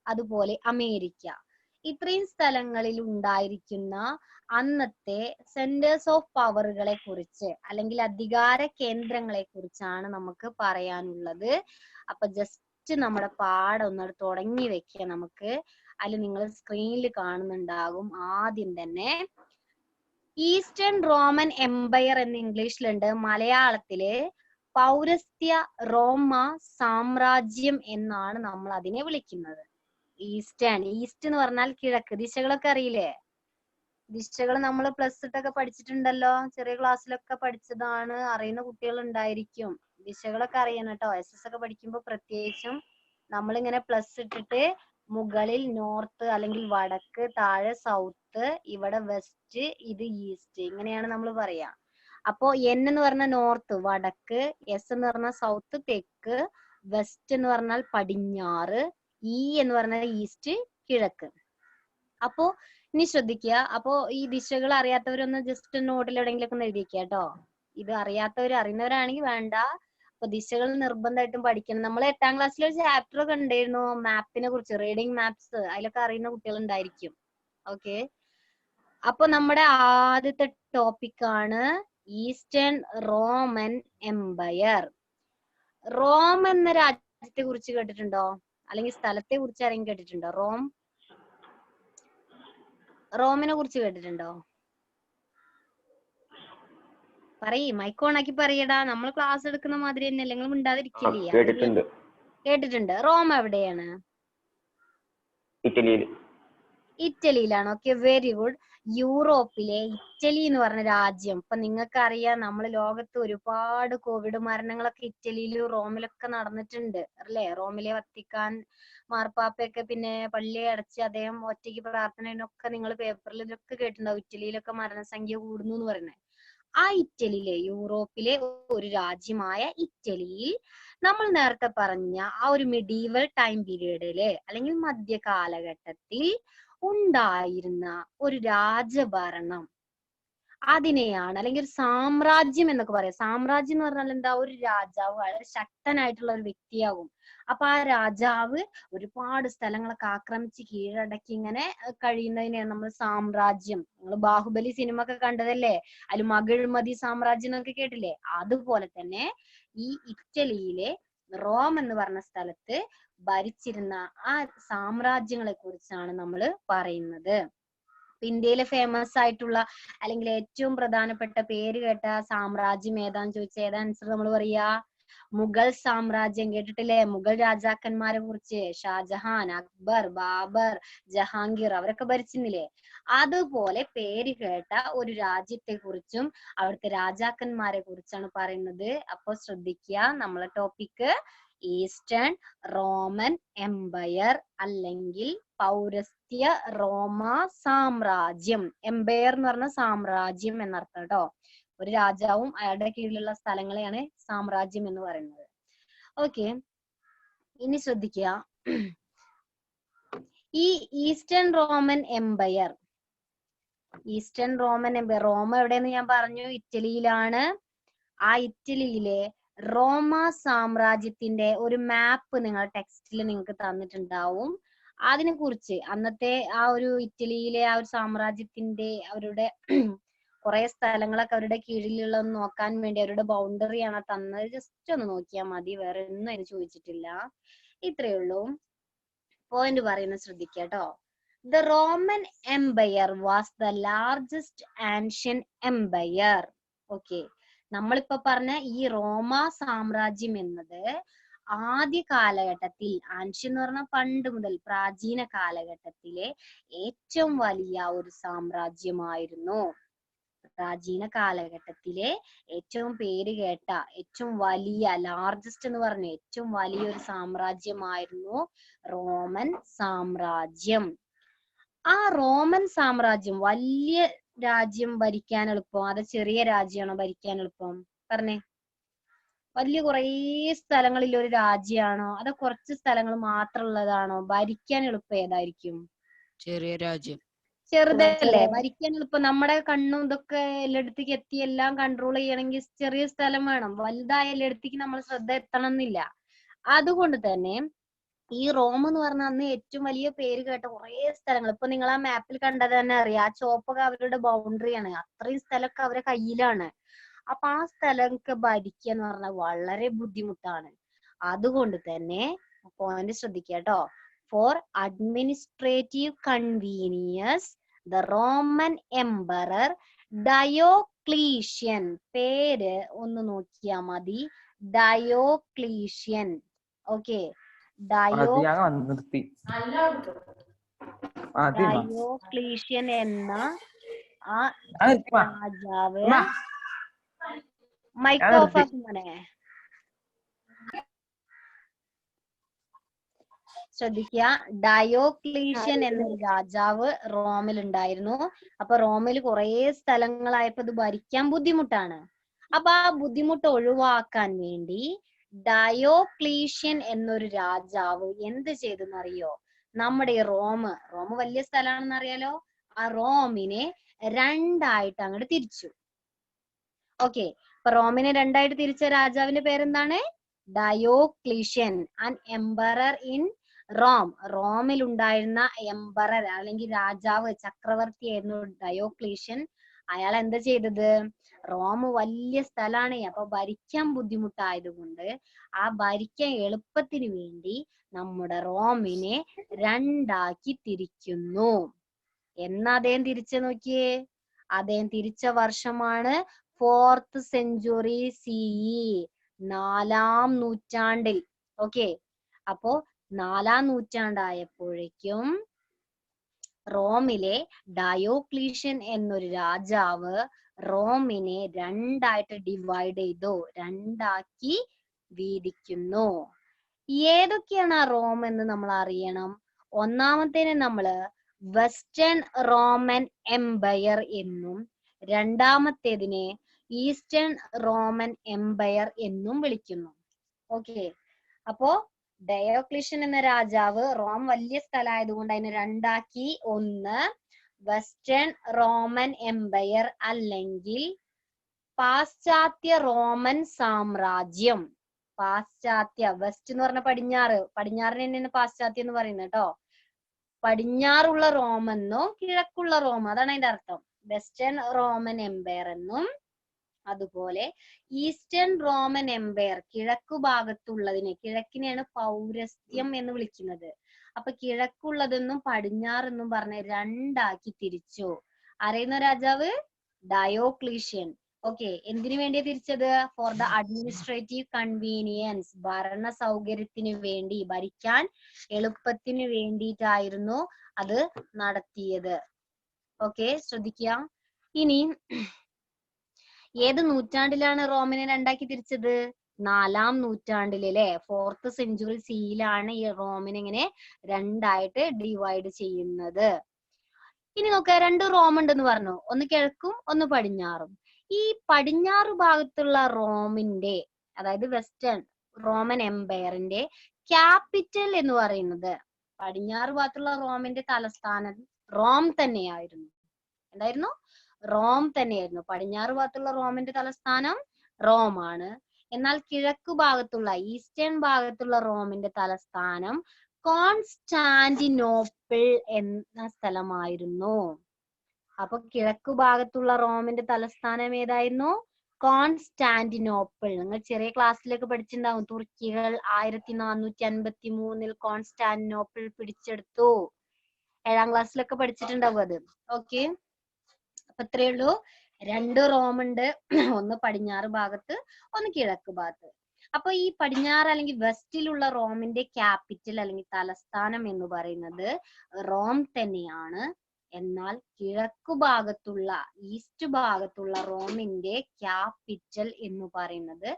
അതുപോലെ അമേരിക്ക, ഇത്രയും സ്ഥലങ്ങളിൽ ഉണ്ടായിരിക്കുന്ന അന്നത്തെ സെന്റേഴ്സ് ഓഫ് പവറുകളെ കുറിച്ച് അല്ലെങ്കിൽ അധികാര കേന്ദ്രങ്ങളെ കുറിച്ചാണ് നമുക്ക് പറയാനുള്ളത്. അപ്പൊ ജസ്റ്റ് നമ്മുടെ പാഠം ഒന്ന് തുടങ്ങി വെക്കുക നമുക്ക്. അതിൽ നിങ്ങൾ സ്ക്രീനിൽ കാണുന്നുണ്ടാകും. ആദ്യം തന്നെ ഈസ്റ്റേൺ റോമൻ എംപയർ എന്ന് ഇംഗ്ലീഷിലുണ്ട്, മലയാളത്തില് പൗരസ്ത്യ റോമ സാമ്രാജ്യം എന്നാണ് നമ്മൾ അതിനെ വിളിക്കുന്നത്. ഈസ്റ്റേൺ, ഈസ്റ്റ് എന്ന് പറഞ്ഞാൽ കിഴക്ക്. ദിശകളൊക്കെ അറിയില്ലേ? ദിശകൾ നമ്മൾ പ്ലസ് ഇട്ടൊക്കെ പഠിച്ചിട്ടുണ്ടല്ലോ, ചെറിയ ക്ലാസ്സിലൊക്കെ പഠിച്ചതാണ്. അറിയുന്ന കുട്ടികൾ ഉണ്ടായിരിക്കും. ദിശകളൊക്കെ അറിയണം കേട്ടോ. SS ഒക്കെ പഠിക്കുമ്പോൾ പ്രത്യേകിച്ചും നമ്മളിങ്ങനെ പ്ലസ് ഇട്ടിട്ട് മുകളിൽ നോർത്ത് അല്ലെങ്കിൽ വടക്ക്, താഴെ സൗത്ത്, ഇവിടെ വെസ്റ്റ്, ഇത് ഈസ്റ്റ്, ഇങ്ങനെയാണ് നമ്മൾ പറയാ. അപ്പോ N എന്ന് പറഞ്ഞാൽ നോർത്ത് വടക്ക്, S എന്ന് പറഞ്ഞാൽ സൗത്ത് തെക്ക്, വെസ്റ്റ് എന്ന് പറഞ്ഞാൽ പടിഞ്ഞാറ്, E എന്ന് പറഞ്ഞാൽ ഈസ്റ്റ് കിഴക്ക്. അപ്പോ ഇനി ശ്രദ്ധിക്കുക. അപ്പോ ഈ ദിശകൾ അറിയാത്തവരൊന്ന് ജസ്റ്റ് നോട്ടിൽ എവിടെയെങ്കിലും ഒന്ന് എഴുതിക്കുക കേട്ടോ. ഇത് അറിയുന്നവരാണെങ്കിൽ വേണ്ട. അപ്പൊ ദിശകൾ നിർബന്ധമായിട്ടും പഠിക്കണം. നമ്മൾ 8ാം ക്ലാസ്സിൽ ഒരു ചാപ്റ്റർ ഒക്കെ ഉണ്ടായിരുന്നു മാപ്പിനെ കുറിച്ച്, റീഡിങ് മാപ്സ്. അതിലൊക്കെ അറിയുന്ന കുട്ടികൾ ഉണ്ടായിരിക്കും. ഓക്കെ, അപ്പൊ നമ്മുടെ ആദ്യത്തെ ടോപ്പിക് ആണ് ഈസ്റ്റേൺ റോമൻ എംപയർ. റോം എന്ന രാജ്യത്തെ കുറിച്ച് കേട്ടിട്ടുണ്ടോ? അല്ലെങ്കിൽ സ്ഥലത്തെ കുറിച്ച് ആരെങ്കിലും കേട്ടിട്ടുണ്ടോ? റോമിനെ കുറിച്ച് കേട്ടിട്ടുണ്ടോ? പറയ്, മൈക്ക് ഓണാക്കി പറയടാ. നമ്മൾ ക്ലാസ് എടുക്കുന്ന മാതിരി തന്നെ നിങ്ങൾ മിണ്ടാതിരിക്കില്ല. കേട്ടിട്ടുണ്ട്. റോം എവിടെയാണ്? ഇറ്റലിയിലാണ്. Okay, very good. യൂറോപ്പിലെ ഇറ്റലി എന്ന് പറഞ്ഞ രാജ്യം. ഇപ്പൊ നിങ്ങൾക്ക് അറിയാം, നമ്മൾ ലോകത്ത് ഒരുപാട് കോവിഡ് മരണങ്ങളൊക്കെ ഇറ്റലിയിലും റോമിലൊക്കെ നടന്നിട്ടുണ്ട് അല്ലേ? റോമിലെ വത്തിക്കാൻ മാർപ്പാപ്പയൊക്കെ പിന്നെ പള്ളി അടച്ച് അദ്ദേഹം ഒറ്റയ്ക്ക് പ്രാർത്ഥനയൊക്കെ നിങ്ങൾ പേപ്പറിൽ ഇതൊക്കെ കേട്ടിട്ടുണ്ടാവും. ഇറ്റലിയിലൊക്കെ മരണസംഖ്യ കൂടുന്നു എന്ന് പറയുന്നത്. ആ ഇറ്റലിയിലെ, യൂറോപ്പിലെ ഒരു രാജ്യമായ ഇറ്റലിയിൽ നമ്മൾ നേരത്തെ പറഞ്ഞ ആ ഒരു മിഡീവൽ ടൈം പീരീഡില് അല്ലെങ്കിൽ മധ്യ കാലഘട്ടത്തിൽ ഉണ്ടായിരുന്ന ഒരു രാജഭരണം. അതിനെയാണ്, അല്ലെങ്കിൽ ഒരു സാമ്രാജ്യം എന്നൊക്കെ പറയാം. സാമ്രാജ്യം എന്ന് പറഞ്ഞാൽ എന്താ, ഒരു രാജാവ് വളരെ ശക്തനായിട്ടുള്ള ഒരു വ്യക്തിയാകും. അപ്പൊ ആ രാജാവ് ഒരുപാട് സ്ഥലങ്ങളൊക്കെ ആക്രമിച്ച് കീഴടക്കി ഇങ്ങനെ കഴിയുന്നതിനെയാണ് നമ്മൾ സാമ്രാജ്യം. നിങ്ങൾ ബാഹുബലി സിനിമ ഒക്കെ കണ്ടതല്ലേ, അതിൽ മകിഴ്മതി സാമ്രാജ്യം എന്നൊക്കെ കേട്ടില്ലേ? അതുപോലെ തന്നെ ഈ ഇറ്റലിയിലെ റോം എന്ന് പറഞ്ഞ സ്ഥലത്ത് ഭരിച്ചിരുന്ന ആ സാമ്രാജ്യങ്ങളെ കുറിച്ചാണ് നമ്മൾ പറയുന്നത്. ഇന്ത്യയിലെ ഫേമസ് ആയിട്ടുള്ള അല്ലെങ്കിൽ ഏറ്റവും പ്രധാനപ്പെട്ട പേര് കേട്ട സാമ്രാജ്യം ഏതാന്ന് ചോദിച്ചാൽ ഏതാ ആൻസർ നമ്മൾ പറയാ? മുഗൾ സാമ്രാജ്യം. കേട്ടിട്ടില്ലേ? മുഗൾ രാജാക്കന്മാരെ കുറിച്ച് ഷാജഹാൻ, അക്ബർ, ബാബർ, ജഹാംഗീർ അവരൊക്കെ ഭരിച്ചിരുന്നില്ലേ? അതുപോലെ പേര് കേട്ട ഒരു രാജ്യത്തെ കുറിച്ചും അവിടുത്തെ രാജാക്കന്മാരെ കുറിച്ചാണ് പറയുന്നത്. അപ്പൊ ശ്രദ്ധിക്കുക, നമ്മളെ ടോപ്പിക് ഈസ്റ്റേൺ റോമൻ എംപയർ അല്ലെങ്കിൽ പൗരസ്ത്യ റോമ സാമ്രാജ്യം. എംപയർ എന്ന് പറഞ്ഞ സാമ്രാജ്യം എന്നർത്ഥം കേട്ടോ. ഒരു രാജാവും അയാളുടെ കീഴിലുള്ള സ്ഥലങ്ങളെയാണ് സാമ്രാജ്യം എന്ന് പറയുന്നത്. ഓക്കെ, ഇനി ശ്രദ്ധിക്കുക, ഈ Eastern Roman Empire, Eastern Roman Empire, റോമ എവിടെയെന്ന് ഞാൻ പറഞ്ഞു, ഇറ്റലിയിലാണ്. ആ ഇറ്റലിയിലെ റോമ സാമ്രാജ്യത്തിന്റെ ഒരു മാപ്പ് നിങ്ങൾ ടെക്സ്റ്റിൽ നിങ്ങൾക്ക് തന്നിട്ടുണ്ടാവും. അതിനെ കുറിച്ച് അന്നത്തെ ആ ഒരു ഇറ്റലിയിലെ ആ ഒരു സാമ്രാജ്യത്തിന്റെ അവരുടെ കുറെ സ്ഥലങ്ങളൊക്കെ അവരുടെ കീഴിലുള്ളതെന്ന് നോക്കാൻ വേണ്ടി അവരുടെ ബൗണ്ടറിയാണ് തന്നത്. ജസ്റ്റ് ഒന്ന് നോക്കിയാൽ മതി, വേറെ ഒന്നും അതിന് ചോദിച്ചിട്ടില്ല. ഇത്രയേ ഉള്ളൂ. പോയിന്റ് പറയുന്നത് ശ്രദ്ധിക്കുക കേട്ടോ. The Roman Empire was the largest ancient empire. Okay, നമ്മളിപ്പോ പറഞ്ഞ ഈ റോമ സാമ്രാജ്യം എന്നത് ആദ്യ കാലഘട്ടത്തിൽ, ആൻഷ്യൻ എന്ന് പറഞ്ഞാൽ പണ്ട് മുതൽ, പ്രാചീന കാലഘട്ടത്തിലെ ഏറ്റവും വലിയ ഒരു സാമ്രാജ്യമായിരുന്നു. പ്രാചീന കാലഘട്ടത്തിലെ ഏറ്റവും പേര് കേട്ട, ഏറ്റവും വലിയ, ലാർജസ്റ്റ് എന്ന് പറഞ്ഞ ഏറ്റവും വലിയൊരു സാമ്രാജ്യമായിരുന്നു റോമൻ സാമ്രാജ്യം. ആ റോമൻ സാമ്രാജ്യം, വലിയ രാജ്യം ഭരിക്കാൻ എളുപ്പം അത് ചെറിയ രാജ്യമാണോ ഭരിക്കാൻ എളുപ്പം? പറഞ്ഞേ. വലിയ കുറേ സ്ഥലങ്ങളിൽ ഒരു രാജ്യമാണോ അതോ കുറച്ച് സ്ഥലങ്ങൾ മാത്രമുള്ളതാണോ? ഭരിക്കാൻ എളുപ്പം ഏതായിരിക്കും? ചെറിയ രാജ്യം. ചെറുതല്ലേ ഭരിക്കാൻ എളുപ്പം. നമ്മുടെ കണ്ണും ഇതൊക്കെ എല്ലായിടത്തേക്ക് എത്തി എല്ലാം കൺട്രോൾ ചെയ്യണമെങ്കിൽ ചെറിയ സ്ഥലം വേണം. വലുതായ എല്ലായിടത്തേക്ക് നമ്മൾ ശ്രദ്ധ എത്തണം എന്നില്ല. അതുകൊണ്ട് തന്നെ ഈ റോം എന്ന് പറഞ്ഞ അന്ന് ഏറ്റവും വലിയ പേര് കേട്ട കുറെ സ്ഥലങ്ങൾ, ഇപ്പൊ നിങ്ങൾ ആ മാപ്പിൽ കണ്ടത് തന്നെ അറിയാം, ആ ചുവപ്പൊക്കെ അവരുടെ ബൗണ്ടറിയാണ്. അത്രയും സ്ഥലമൊക്കെ അവരുടെ കയ്യിലാണ്. അപ്പൊ ആ സ്ഥലമൊക്കെ ഭരിക്കുക എന്ന് പറഞ്ഞാൽ വളരെ ബുദ്ധിമുട്ടാണ്. അതുകൊണ്ട് തന്നെ പോയിന്റ് ശ്രദ്ധിക്കുക കേട്ടോ. Four administrative convenience the Roman emperor Diocletian, പേര് ഒന്ന് നോക്കിയാ മതി, ഡയോക്ലീഷ്യൻ. ഓക്കെ, ഡയോക്ലീഷ്യൻ എന്ന ആ രാജാവ്, മൈക്ക് ഓഫ് ആക്കുമോനെ, ശ്രദ്ധിക്കുക. ഡയോക്ലീഷ്യൻ എന്ന രാജാവ് റോമിൽ ഉണ്ടായിരുന്നു. അപ്പൊ റോമിൽ കുറെ സ്ഥലങ്ങളായപ്പോ ഇത് ഭരിക്കാൻ ബുദ്ധിമുട്ടാണ്. അപ്പൊ ആ ബുദ്ധിമുട്ട് ഒഴിവാക്കാൻ വേണ്ടി ഡയോക്ലീഷ്യൻ എന്നൊരു രാജാവ് എന്ത് ചെയ്തെന്നറിയോ? നമ്മുടെ ഈ റോം വലിയ സ്ഥലമാണെന്ന് അറിയാലോ, ആ റോമിനെ രണ്ടായിട്ട് അങ്ങോട്ട് തിരിച്ചു. ഓക്കെ, അപ്പൊ റോമിനെ രണ്ടായിട്ട് തിരിച്ച രാജാവിന്റെ പേരെന്താണ്? Diocletian, an emperor in Rome. റോമിൽ ഉണ്ടായിരുന്ന എംപറർ അല്ലെങ്കിൽ രാജാവ്, ചക്രവർത്തി ആയിരുന്നു ഡയോക്ലീഷ്യൻ. അയാൾ എന്താ ചെയ്തത്? റോം വലിയ സ്ഥലമാണ്, അപ്പൊ ഭരിക്കാൻ ബുദ്ധിമുട്ടായതുകൊണ്ട് ആ ഭരിക്കാൻ എളുപ്പത്തിന് വേണ്ടി നമ്മുടെ റോമിനെ രണ്ടാക്കി തിരിക്കുന്നു. എന്നാ അദ്ദേഹം തിരിച്ചു നോക്കിയേ? അദ്ദേഹം തിരിച്ച വർഷമാണ് 4th century CE, 4ാം നൂറ്റാണ്ടിൽ. ഓക്കെ, അപ്പോ 4ാം നൂറ്റാണ്ടായപ്പോഴേക്കും റോമിലെ ഡയോക്ലീഷ്യൻ എന്നൊരു രാജാവ് റോമിനെ രണ്ടായിട്ട് ഡിവൈഡ് ചെയ്തു, രണ്ടാക്കി വീതിക്കുന്നു. ഏതൊക്കെയാണ് ആ റോം എന്ന് നമ്മൾ അറിയണം. ഒന്നാമത്തേനെ നമ്മള് വെസ്റ്റേൺ റോമൻ എംപയർ എന്നും രണ്ടാമത്തേതിനെ ഈസ്റ്റേൺ റോമൻ എംപയർ എന്നും വിളിക്കുന്നു. ഓക്കെ, അപ്പോ ഡയോക്ലീഷ്യൻ എന്ന രാജാവ് റോം വലിയ സ്ഥലമായതുകൊണ്ട് അതിനെ രണ്ടാക്കി. ഒന്ന് വെസ്റ്റേൺ റോമൻ എംപയർ അല്ലെങ്കിൽ പാശ്ചാത്യ റോമൻ സാമ്രാജ്യം. പാശ്ചാത്യ, വെസ്റ്റ് എന്ന് പറഞ്ഞ പടിഞ്ഞാറ്, പടിഞ്ഞാറിന് തന്നെയാണ് പാശ്ചാത്യം എന്ന് പറയുന്നത് കേട്ടോ. പടിഞ്ഞാറുള്ള റോം എന്നോ കിഴക്കുള്ള റോം, അതാണ് അതിന്റെ അർത്ഥം. വെസ്റ്റേൺ റോമൻ എംപയർ എന്നും അതുപോലെ ഈസ്റ്റേൺ റോമൻ എംപയർ കിഴക്കു ഭാഗത്തുള്ളതിനെ, കിഴക്കിനെയാണ് പൗരസ്ത്യം എന്ന് വിളിക്കുന്നത്. അപ്പൊ കിഴക്കുള്ളതെന്നും പടിഞ്ഞാറെന്നും പറഞ്ഞ് രണ്ടാക്കി തിരിച്ചു. അറിയുന്ന രാജാവ് ഡയോക്ലീഷ്യൻ. ഓക്കെ, എന്തിനു വേണ്ടിയാ തിരിച്ചത്? ഫോർ ദ അഡ്മിനിസ്ട്രേറ്റീവ് കൺവീനിയൻസ്, ഭരണ സൗകര്യത്തിന് വേണ്ടി, ഭരിക്കാൻ എളുപ്പത്തിന് വേണ്ടിയിട്ടായിരുന്നു അത് നടത്തിയത്. ഓക്കെ, ശ്രദ്ധിക്കുക. ഇനി ഏത് നൂറ്റാണ്ടിലാണ് റോമിനെ രണ്ടാക്കി തിരിച്ചത്? 4-ാം നൂറ്റാണ്ടിൽ അല്ലെ, 4th century സിയിലാണ് ഈ റോമിനെ ഇങ്ങനെ രണ്ടായിട്ട് ഡിവൈഡ് ചെയ്യുന്നത്. ഇനി നോക്കുക, 2 റോം ഉണ്ടെന്ന് പറഞ്ഞു, ഒന്ന് കിഴക്കും ഒന്ന് പടിഞ്ഞാറും. ഈ പടിഞ്ഞാറ് ഭാഗത്തുള്ള റോമിന്റെ, അതായത് വെസ്റ്റേൺ റോമൻ എംപയറിന്റെ ക്യാപിറ്റൽ എന്ന് പറയുന്നത്, പടിഞ്ഞാറ് ഭാഗത്തുള്ള റോമിന്റെ തലസ്ഥാനം റോം തന്നെയായിരുന്നു. എന്തായിരുന്നു? റോം തന്നെയായിരുന്നു. പടിഞ്ഞാറ് ഭാഗത്തുള്ള റോമിന്റെ തലസ്ഥാനം റോമാണ്. എന്നാൽ കിഴക്കു ഭാഗത്തുള്ള, ഈസ്റ്റേൺ ഭാഗത്തുള്ള റോമിന്റെ തലസ്ഥാനം കോൺസ്റ്റാന്റിനോപ്പിൾ എന്ന സ്ഥലമായിരുന്നു. അപ്പൊ കിഴക്കു ഭാഗത്തുള്ള റോമിന്റെ തലസ്ഥാനം ഏതായിരുന്നു? കോൺസ്റ്റാന്റിനോപ്പിൾ. നിങ്ങൾ ചെറിയ ക്ലാസ്സിലൊക്കെ പഠിച്ചിട്ടുണ്ടാവും, തുർക്കികൾ 1453 കോൺസ്റ്റാന്റിനോപ്പിൾ പിടിച്ചെടുത്തു. 7-ാം ക്ലാസ്സിലൊക്കെ പഠിച്ചിട്ടുണ്ടാവും അത്. ഓക്കെ, അപ്പൊ ഇത്രയേ ഉള്ളൂ. 2 റോം ഉണ്ട്, ഒന്ന് പടിഞ്ഞാറ് ഭാഗത്ത്, ഒന്ന് കിഴക്ക് ഭാഗത്ത്. അപ്പൊ ഈ പടിഞ്ഞാറ് അല്ലെങ്കിൽ വെസ്റ്റിലുള്ള റോമിന്റെ ക്യാപിറ്റൽ അല്ലെങ്കിൽ തലസ്ഥാനം എന്ന് പറയുന്നത് റോം തന്നെയാണ്. എന്നാൽ കിഴക്കു ഭാഗത്തുള്ള, ഈസ്റ്റ് ഭാഗത്തുള്ള റോമിന്റെ ക്യാപിറ്റൽ എന്ന് പറയുന്നത്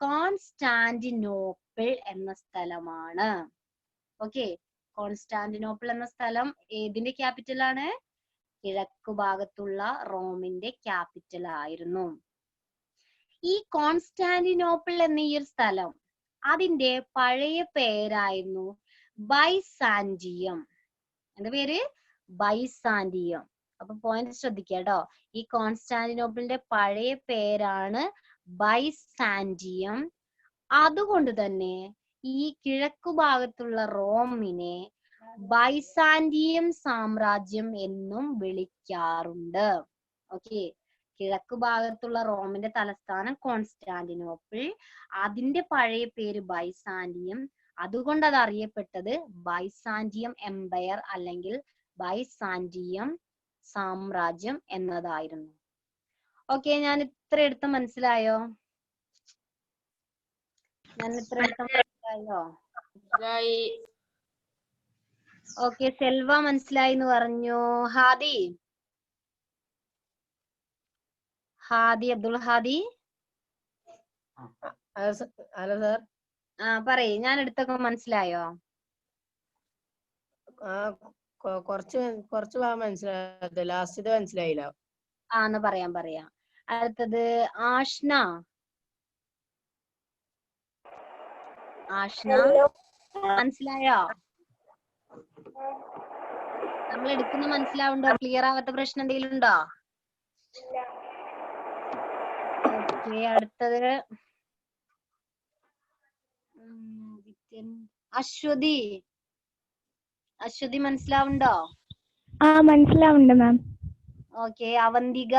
കോൺസ്റ്റാന്റിനോപ്പിൾ എന്ന സ്ഥലമാണ്. ഓക്കെ, കോൺസ്റ്റാന്റിനോപ്പിൾ എന്ന സ്ഥലം ഏതിന്റെ ക്യാപിറ്റൽ ആണ്? കിഴക്കു ഭാഗത്തുള്ള റോമിന്റെ ക്യാപിറ്റൽ ആയിരുന്നു. ഈ കോൺസ്റ്റാന്റിനോപ്പിൾ എന്ന ഈ ഒരു സ്ഥലം, അതിന്റെ പഴയ പേരായിരുന്നു ബൈസാന്റിയം. എന്താ പേര്? ബൈസാന്റിയം. അപ്പൊ പോയിന്റ് ശ്രദ്ധിക്കുക കേട്ടോ. ഈ കോൺസ്റ്റാന്റിനോപ്പിളിന്റെ പഴയ പേരാണ് ബൈസാന്റിയം. അതുകൊണ്ട് തന്നെ ഈ കിഴക്കു ഭാഗത്തുള്ള റോമിനെ ബൈസാന്റിയം സാമ്രാജ്യം എന്നും വിളിക്കാറുണ്ട്. ഓക്കെ, കിഴക്കു ഭാഗത്തുള്ള റോമിന്റെ തലസ്ഥാനം കോൺസ്റ്റാന്റിനോപ്പിൾ, അതിന്റെ പഴയ പേര് ബൈസാന്റിയം. അതുകൊണ്ട് അത് അറിയപ്പെട്ടത് ബൈസാന്റിയം എംപയർ അല്ലെങ്കിൽ ബൈസാന്റിയം സാമ്രാജ്യം എന്നതായിരുന്നു. ഓക്കെ, ഞാൻ ഇത്ര എടുത്ത് മനസ്സിലായോ? ഓക്കെ, സെൽവ മനസ്സിലായി എന്ന് പറഞ്ഞു. Hadi Abdul Hadi hello sir. പറയ്, ഞാൻ എടുത്തൊക്കെ മനസ്സിലായോ? കുറച്ച് ഭാഗം മനസ്സിലായത്, ലാസ്റ്റ് മനസ്സിലായില്ല. എന്ന് പറയാം. അടുത്തത് ആഷ്ന. മനസ്സിലായോ? നമ്മൾ എടുക്കുന്ന മനസ്സിലാവുണ്ടോ? ക്ലിയർ ആവാത്ത പ്രശ്നം എന്തെങ്കിലും ഉണ്ടോ? ഓക്കെ, അടുത്തത് അശ്വതി മനസ്സിലാവുണ്ടോ? മനസ്സിലാവുന്നുണ്ട് ma'am. Okay, Avantika.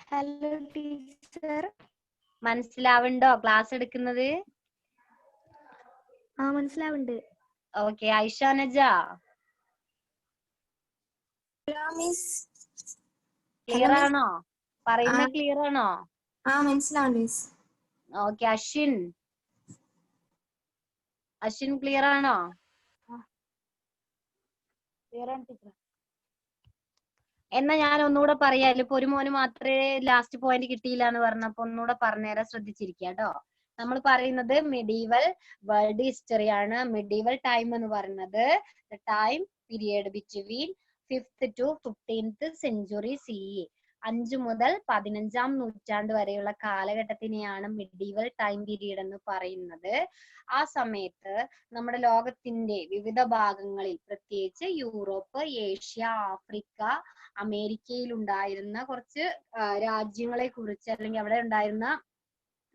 Hello teacher. മനസ്സിലാവുണ്ടോ ക്ലാസ് എടുക്കുന്നത്? മനസ്സിലാവുന്നുണ്ട്. ഓക്കെ, ഐഷ നജ. ക്ലിയർ ആണോ? പറയുന്ന ക്ലിയർ ആണോ? മനസ്സിലാവുന്നുണ്ട്. ഓക്കെ, അശ്വിൻ ക്ലിയർ ആണോ? എന്നാ ഞാൻ ഒന്നുകൂടെ പറയാം. ഇപ്പൊ ഒരു മോന് മാത്രമേ ലാസ്റ്റ് പോയിന്റ് കിട്ടിയില്ല എന്ന് പറഞ്ഞപ്പോ ഒന്നുകൂടെ പറഞ്ഞുതരാൻ ശ്രദ്ധിച്ചിരിക്കുക കേട്ടോ. നമ്മൾ പറയുന്നത് മെഡീവൽ വേൾഡ് ഹിസ്റ്ററി ആണ്. മെഡീവൽ ടൈം എന്ന് പറയുന്നത് time period between 5th to 15th century CE. 5 മുതൽ 15-ാം നൂറ്റാണ്ട് വരെയുള്ള കാലഘട്ടത്തിനെയാണ് മിഡീവൽ ടൈം പീരീഡ് എന്ന് പറയുന്നത്. ആ സമയത്ത് നമ്മുടെ ലോകത്തിന്റെ വിവിധ ഭാഗങ്ങളിൽ, പ്രത്യേകിച്ച് യൂറോപ്പ്, ഏഷ്യ, ആഫ്രിക്ക, അമേരിക്കയിൽ ഉണ്ടായിരുന്ന കുറച്ച് രാജ്യങ്ങളെ കുറിച്ച്, അല്ലെങ്കിൽ അവിടെ ഉണ്ടായിരുന്ന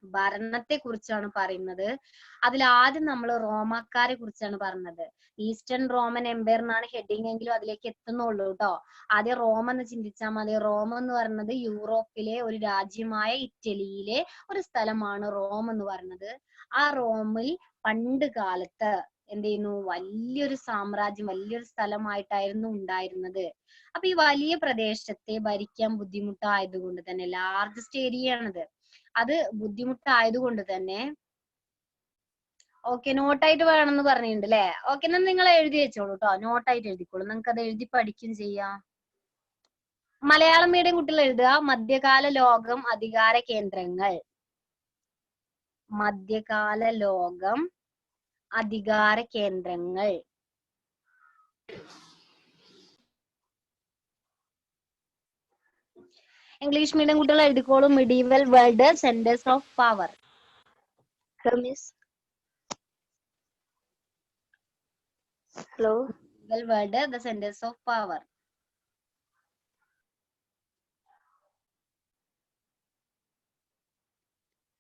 ഭരണത്തെ കുറിച്ചാണ് പറയുന്നത്. അതിൽ ആദ്യം നമ്മൾ റോമാക്കാരെ കുറിച്ചാണ് പറഞ്ഞത്. ഈസ്റ്റേൺ റോമൻ എംപയർ എന്നാണ് ഹെഡിങ് എങ്കിലും അതിലേക്ക് എത്തുന്നുള്ളൂ കേട്ടോ. ആദ്യം റോം എന്ന് ചിന്തിച്ചാൽ മതി. റോം എന്ന് പറയുന്നത് യൂറോപ്പിലെ ഒരു രാജ്യമായ ഇറ്റലിയിലെ ഒരു സ്ഥലമാണ് റോം എന്ന് പറയുന്നത്. ആ റോമിൽ പണ്ട് കാലത്ത് എന്ത് ചെയ്യുന്നു, വലിയൊരു സാമ്രാജ്യം, വലിയൊരു സ്ഥലമായിട്ടായിരുന്നു ഉണ്ടായിരുന്നത്. അപ്പൊ ഈ വലിയ പ്രദേശത്തെ ഭരിക്കാൻ ബുദ്ധിമുട്ടായതുകൊണ്ട് തന്നെ, ലാർജസ്റ്റ് ഏരിയ ആണിത്, അത് ബുദ്ധിമുട്ടായതുകൊണ്ട് തന്നെ, ഓക്കെ നോട്ടായിട്ട് വേണമെന്ന് പറഞ്ഞിട്ടുണ്ട് അല്ലെ. ഓക്കെ, എന്നാൽ നിങ്ങൾ എഴുതി വെച്ചോളൂ കേട്ടോ, നോട്ടായിട്ട് എഴുതിക്കോളൂ, നിങ്ങൾക്ക് അത് എഴുതി പഠിക്കും ചെയ്യാം. മലയാളം മീഡിയം കുട്ടികൾ എഴുതുക. മധ്യകാല ലോകം അധികാര കേന്ദ്രങ്ങൾ. മധ്യകാല ലോകം അധികാര കേന്ദ്രങ്ങൾ. ഇംഗ്ലീഷ് മീഡിയം കുട്ടികൾ എഴുതിക്കോളും. Medieval world centres of power. Hello medieval world the centres of power.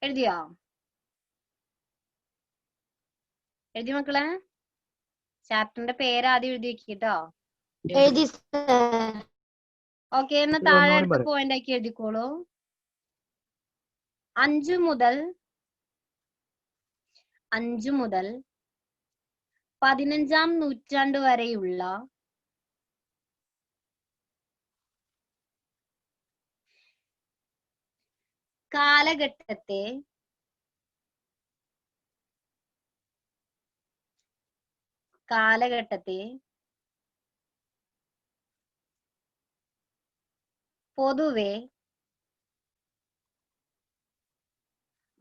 എഴുതിയോ? എഴുതി മക്കളെ? ചാപ്റ്ററിന്റെ പേര് ആദ്യം എഴുതി വെക്കിട്ടോ. എഴുതി ഓക്കെ, എന്നാ താഴെ അടുത്ത പോയിന്റ് ആക്കി എഴുതിക്കോളൂ. 5 മുതൽ 15-ാം നൂറ്റാണ്ട് വരെയുള്ള കാലഘട്ടത്തെ പൊതുവെ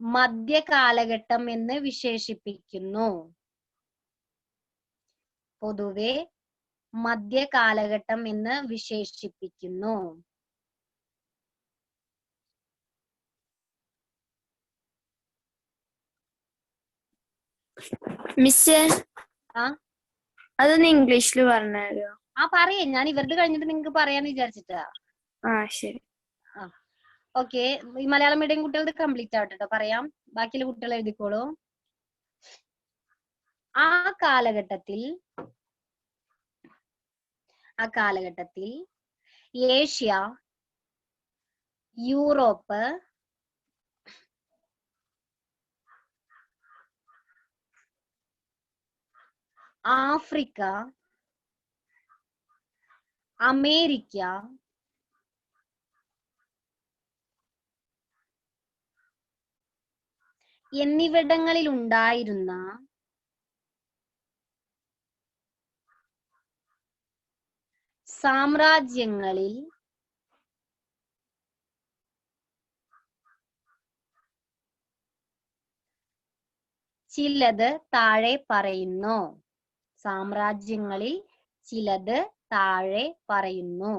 മധ്യകാലഘട്ടം എന്ന് വിശേഷിപ്പിക്കുന്നു. പൊതുവെ മധ്യകാലഘട്ടം എന്ന് വിശേഷിപ്പിക്കുന്നു. മിസ് ആ അതൊന്ന് ഇംഗ്ലീഷിൽ പറഞ്ഞോ. പറയേ, ഞാൻ ഇവരുടെ കഴിഞ്ഞിട്ട് നിങ്ങക്ക് പറയാന്ന് വിചാരിച്ചിട്ടാ. ശരി. ഓക്കെ, ഈ മലയാളം മീഡിയം കുട്ടികളുടെ കംപ്ലീറ്റ് ആവട്ടെ കേട്ടോ, പറയാം. ബാക്കിയുള്ള കുട്ടികൾ എഴുതിക്കോളൂ. ആ കാലഘട്ടത്തിൽ ഏഷ്യ, യൂറോപ്പ്, ആഫ്രിക്ക, അമേരിക്ക, എന്നിവിടങ്ങളിൽ ഉണ്ടായിരുന്ന സാമ്രാജ്യങ്ങളിൽ ചിലത് താഴെ പറയുന്നു. സാമ്രാജ്യങ്ങളിൽ ചിലത് താഴെ പറയുന്നു.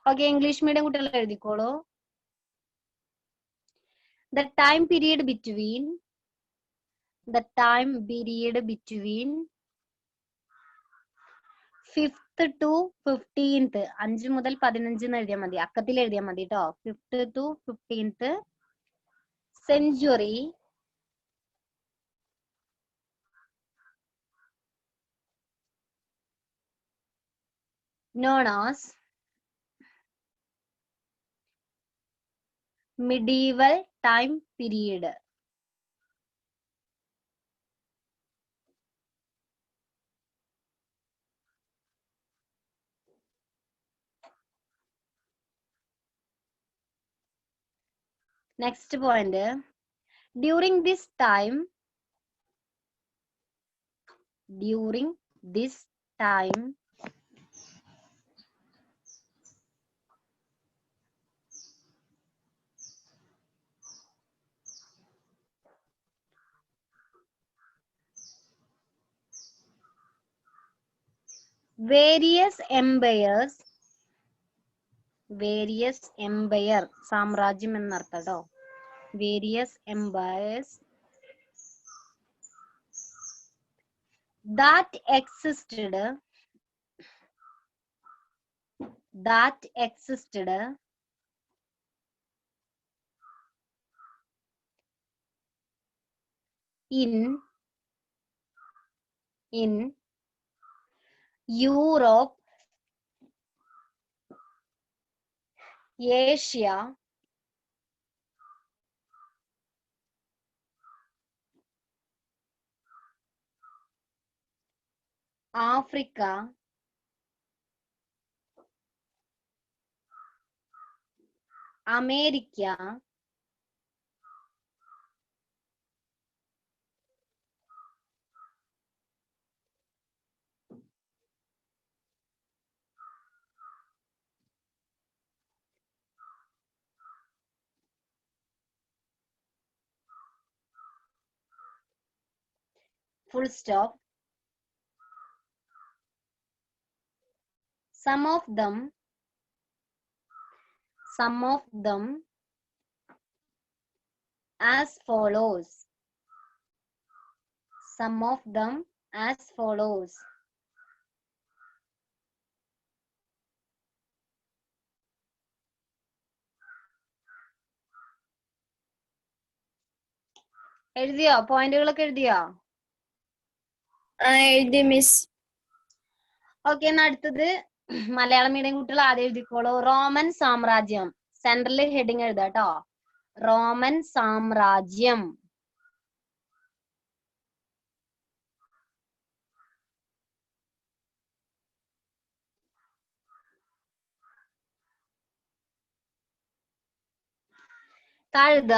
ഓക്കെ, ഇംഗ്ലീഷ് മീഡിയം കുട്ടികൾ എഴുതിക്കോളൂ. The time period between 5th to 15th, 5 മുതൽ 15 എന്ന് എഴുതിയാൽ മതി, അക്കത്തിൽ എഴുതിയാൽ മതി കേട്ടോ. 5th to 15th century known as medieval time period. Next point, during this time various empire സാമ്രാജ്യം എന്നർത്ഥം ട്ടോ. Various empires that existed in Europe, Asia, Africa, America, full stop. Some of them as follows. Some of them as follows. എഴുതിയോ? പോയിന്റുകളൊക്കെ എഴുതിയോ? എഴുതി miss. Okay, എന്നാ അടുത്തത് Malayalam medium കുട്ടികൾ ആദ്യം എഴുതിക്കോളൂ. റോമൻ സാമ്രാജ്യം. സെൻട്രൽ ഹെഡിങ് എഴുതാ കേട്ടോ. റോമൻ സാമ്രാജ്യം. താഴ്ത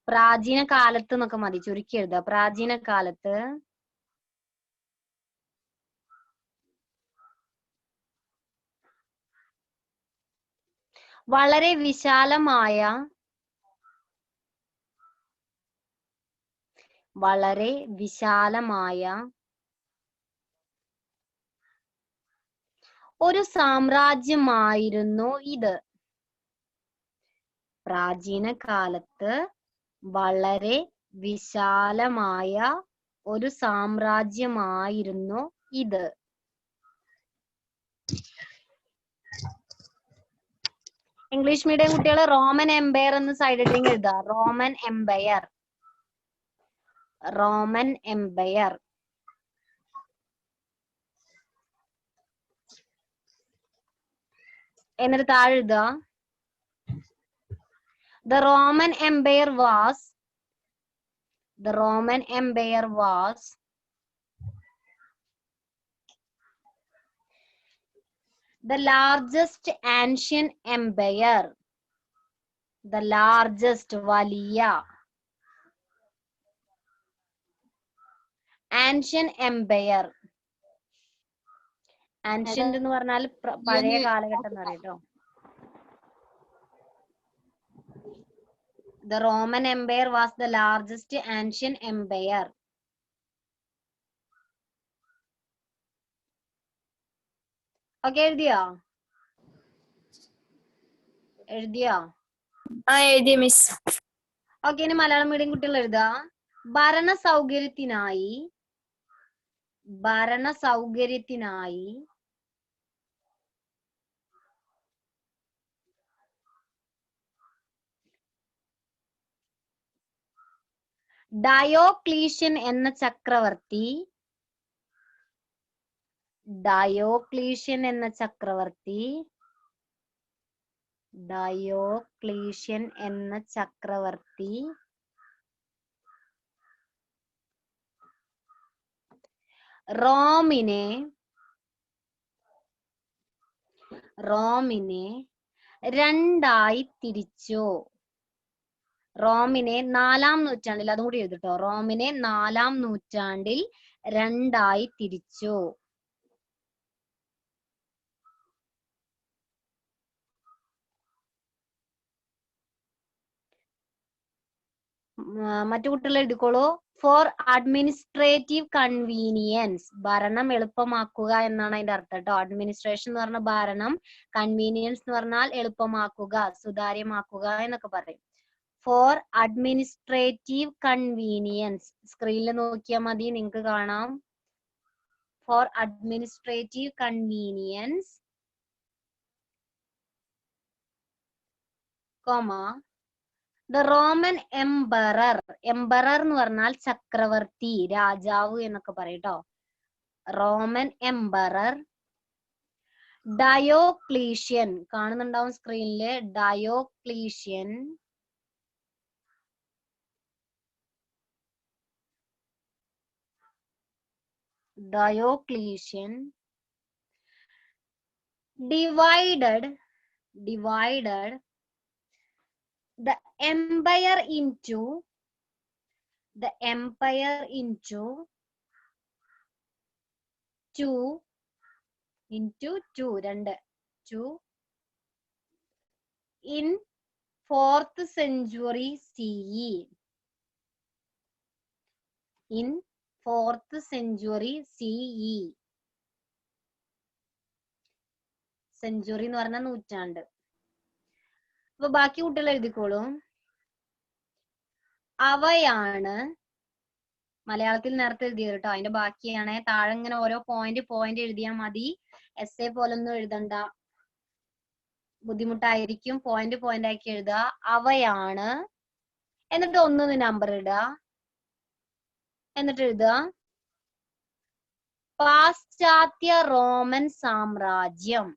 പ്രാചീന കാലത്ത് എന്നൊക്കെ മതി, ചുരുക്കി എഴുതുക. പ്രാചീന കാലത്ത് വളരെ വിശാലമായ ഒരു സാമ്രാജ്യമായിരുന്നു ഇത്. പ്രാചീന കാലത്ത് വളരെ വിശാലമായ ഒരു സാമ്രാജ്യമായിരുന്നു ഇത്. ഇംഗ്ലീഷ് മീഡിയം കുട്ടികൾ റോമൻ എംപയർ എന്ന് സൈഡ് ഹെഡിങ് എഴുതുക. Roman empire. എന്നിട്ട് താഴെ എഴുതുക. The Roman Empire was the largest ancient empire. The largest വലിയ ancient empire. ancient എന്ന് പറഞ്ഞാൽ പഴയ കാലഘട്ടം എന്ന് പറയട്ടോ. The Roman Empire was the largest ancient empire. Okay, എഴുതിയോ? എഴുതി മിസ്. ഓക്കെ, ഇനി മലയാളം മീഡിയം കുട്ടികൾ എഴുതുക. ഭരണ സൗകര്യത്തിനായി ഡയോക്ലീഷ്യൻ എന്ന ചക്രവർത്തി റോമിനെ രണ്ടായി തിരിച്ചു. റോമിനെ 4-ാം നൂറ്റാണ്ടിൽ, അതും കൂടി എഴുതിട്ടോ. റോമിനെ 4-ാം നൂറ്റാണ്ടിൽ രണ്ടായി തിരിച്ചു. മറ്റു കുട്ടികൾ എഴുതിക്കോളൂ. ഫോർ അഡ്മിനിസ്ട്രേറ്റീവ് കൺവീനിയൻസ്, ഭരണം എളുപ്പമാക്കുക എന്നാണ് അതിന്റെ അർത്ഥം കേട്ടോ. അഡ്മിനിസ്ട്രേഷൻ എന്ന് പറഞ്ഞ ഭരണം, കൺവീനിയൻസ് എന്ന് പറഞ്ഞാൽ എളുപ്പമാക്കുക, സുതാര്യമാക്കുക എന്നൊക്കെ പറയും. ഫോർ അഡ്മിനിസ്ട്രേറ്റീവ് കൺവീനിയൻസ്, സ്ക്രീനിൽ നോക്കിയാൽ മതി, നിങ്ങൾക്ക് കാണാം. Four administrative convenience, comma, the Roman emperor, emperor എന്ന് പറഞ്ഞാൽ ചക്രവർത്തി, രാജാവ് എന്നൊക്കെ പറയട്ടോ. റോമൻ എംബറർ ഡയോക്ലീഷ്യൻ, കാണുന്നുണ്ടാവും സ്ക്രീനില്, Diocletian divided the empire into two in 4th century CE. In 4th century CE. Century എന്ന് പറഞ്ഞ നൂറ്റാണ്ട്. അപ്പൊ ബാക്കി കുട്ടികൾ എഴുതിക്കോളൂ. അവയാണ്, മലയാളത്തിൽ നേരത്തെ എഴുതിയത് കേട്ടോ, അതിന്റെ ബാക്കിയാണ്. താഴെ ഇങ്ങനെ ഓരോ പോയിന്റ് എഴുതിയാൽ മതി. എസ്സേ പോലൊന്നും എഴുതണ്ട, ബുദ്ധിമുട്ടായിരിക്കും. പോയിന്റ് ആക്കി എഴുതുക. അവയാണ്, എന്നിട്ട് 1 നമ്പർ ഇടുക, എന്നിട്ട് എഴുതുക പാശ്ചാത്യ റോമൻ സാമ്രാജ്യം.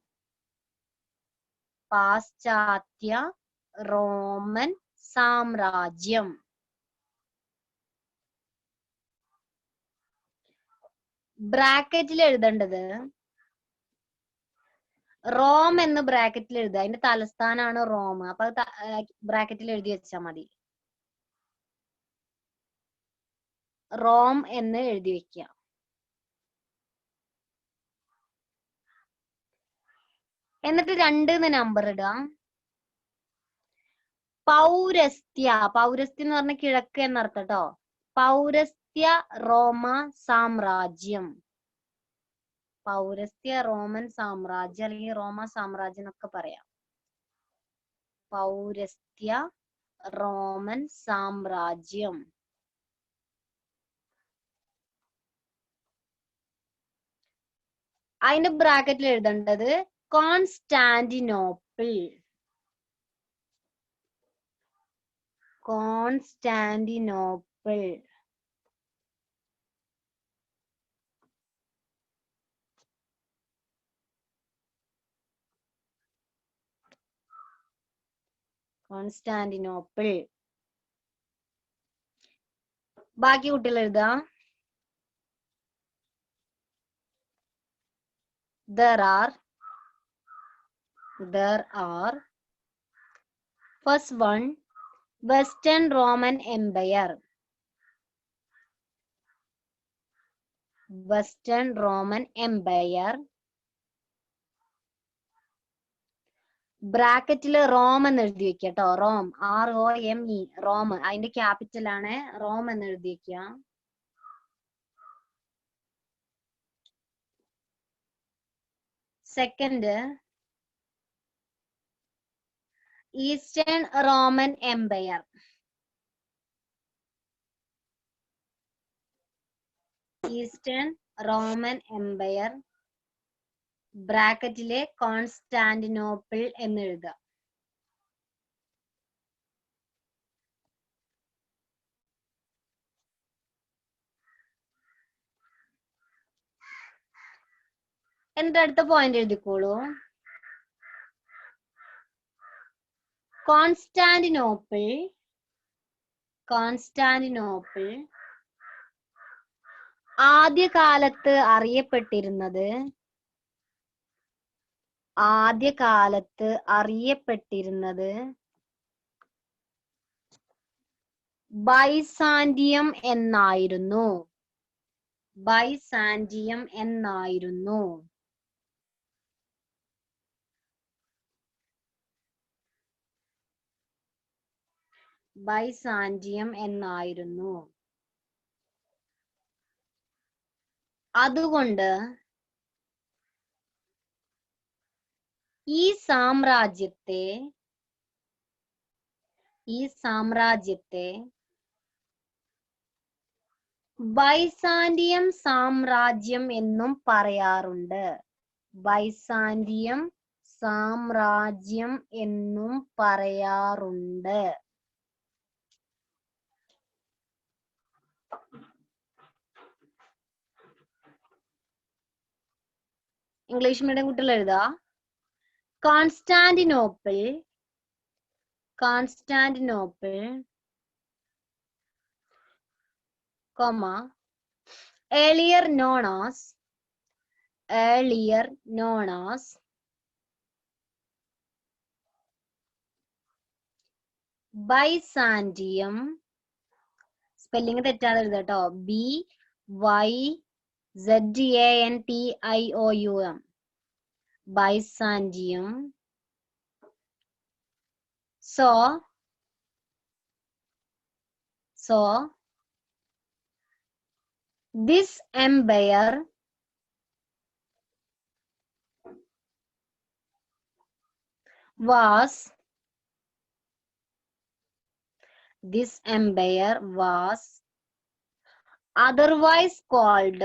പാശ്ചാത്യ റോമൻ സാമ്രാജ്യം. ബ്രാക്കറ്റിൽ എഴുതേണ്ടത് റോം എന്ന് ബ്രാക്കറ്റിൽ എഴുതുക. അതിന്റെ തലസ്ഥാനാണ് റോം. അപ്പൊ ബ്രാക്കറ്റിൽ എഴുതി വെച്ചാൽ മതി. റോം എന്ന് എഴുതി വെക്കുക. എന്നിട്ട് 2 നമ്പർ ഇടുക. പൗരസ്ത്യ എന്ന് പറഞ്ഞ കിഴക്ക് എന്നർത്ഥം കേട്ടോ. പൗരസ്ത്യ റോമ സാമ്രാജ്യം. പൗരസ്ത്യ റോമൻ സാമ്രാജ്യം അല്ലെങ്കിൽ റോമ സാമ്രാജ്യം എന്നൊക്കെ പറയാം. പൗരസ്ത്യ റോമൻ സാമ്രാജ്യം. അതിന്റെ ബ്രാക്കറ്റിൽ എഴുതേണ്ടത് കോൺസ്റ്റാന്റിനോപ്പിൾ. കോൺസ്റ്റാന്റിനോപ്പിൾ. കോൺസ്റ്റാന്റിനോപ്പിൾ. ബാക്കി കുട്ടികൾ എഴുതാ. There are first one, Western Roman Empire. Western Roman Empire. ബ്രാക്കറ്റില് റോം എന്ന് എഴുതി വെക്കുക കേട്ടോ. Rome, ROME, Rome. അതിന്റെ ക്യാപിറ്റൽ ആണ്. റോം എന്ന് എഴുതി വെക്കുക. Second, Eastern Roman Empire. Eastern Roman Empire ബ്രാക്കറ്റിലെ കോൺസ്റ്റാന്റിനോപ്പിൾ എന്ന് എഴുതുക. എന്നിട്ട് അടുത്ത പോയിന്റ് എഴുതിക്കോളൂ. കോൺസ്റ്റാന്റിനോപ്പിൾ ആദ്യകാലത്ത് അറിയപ്പെട്ടിരുന്നത് ബൈസാന്റിയം എന്നായിരുന്നു. ബൈസാന്റിയം എന്നായിരുന്നു. ബൈസാന്റിയം എന്നായിരുന്നു. അതുകൊണ്ട് ഈ സാമ്രാജ്യത്തെ ബൈസാന്റിയം സാമ്രാജ്യം എന്നും പറയാറുണ്ട്. ബൈസാന്റിയം സാമ്രാജ്യം എന്നും പറയാറുണ്ട്. ഇംഗ്ലീഷ് മീഡിയം കുട്ടികൾ എഴുതാ. Constantinople earlier known as Byzantium, spelling തെറ്റാതെ എഴുതാ കേട്ടോ, BYZANTIOUM, Byzantium. So this empire was otherwise called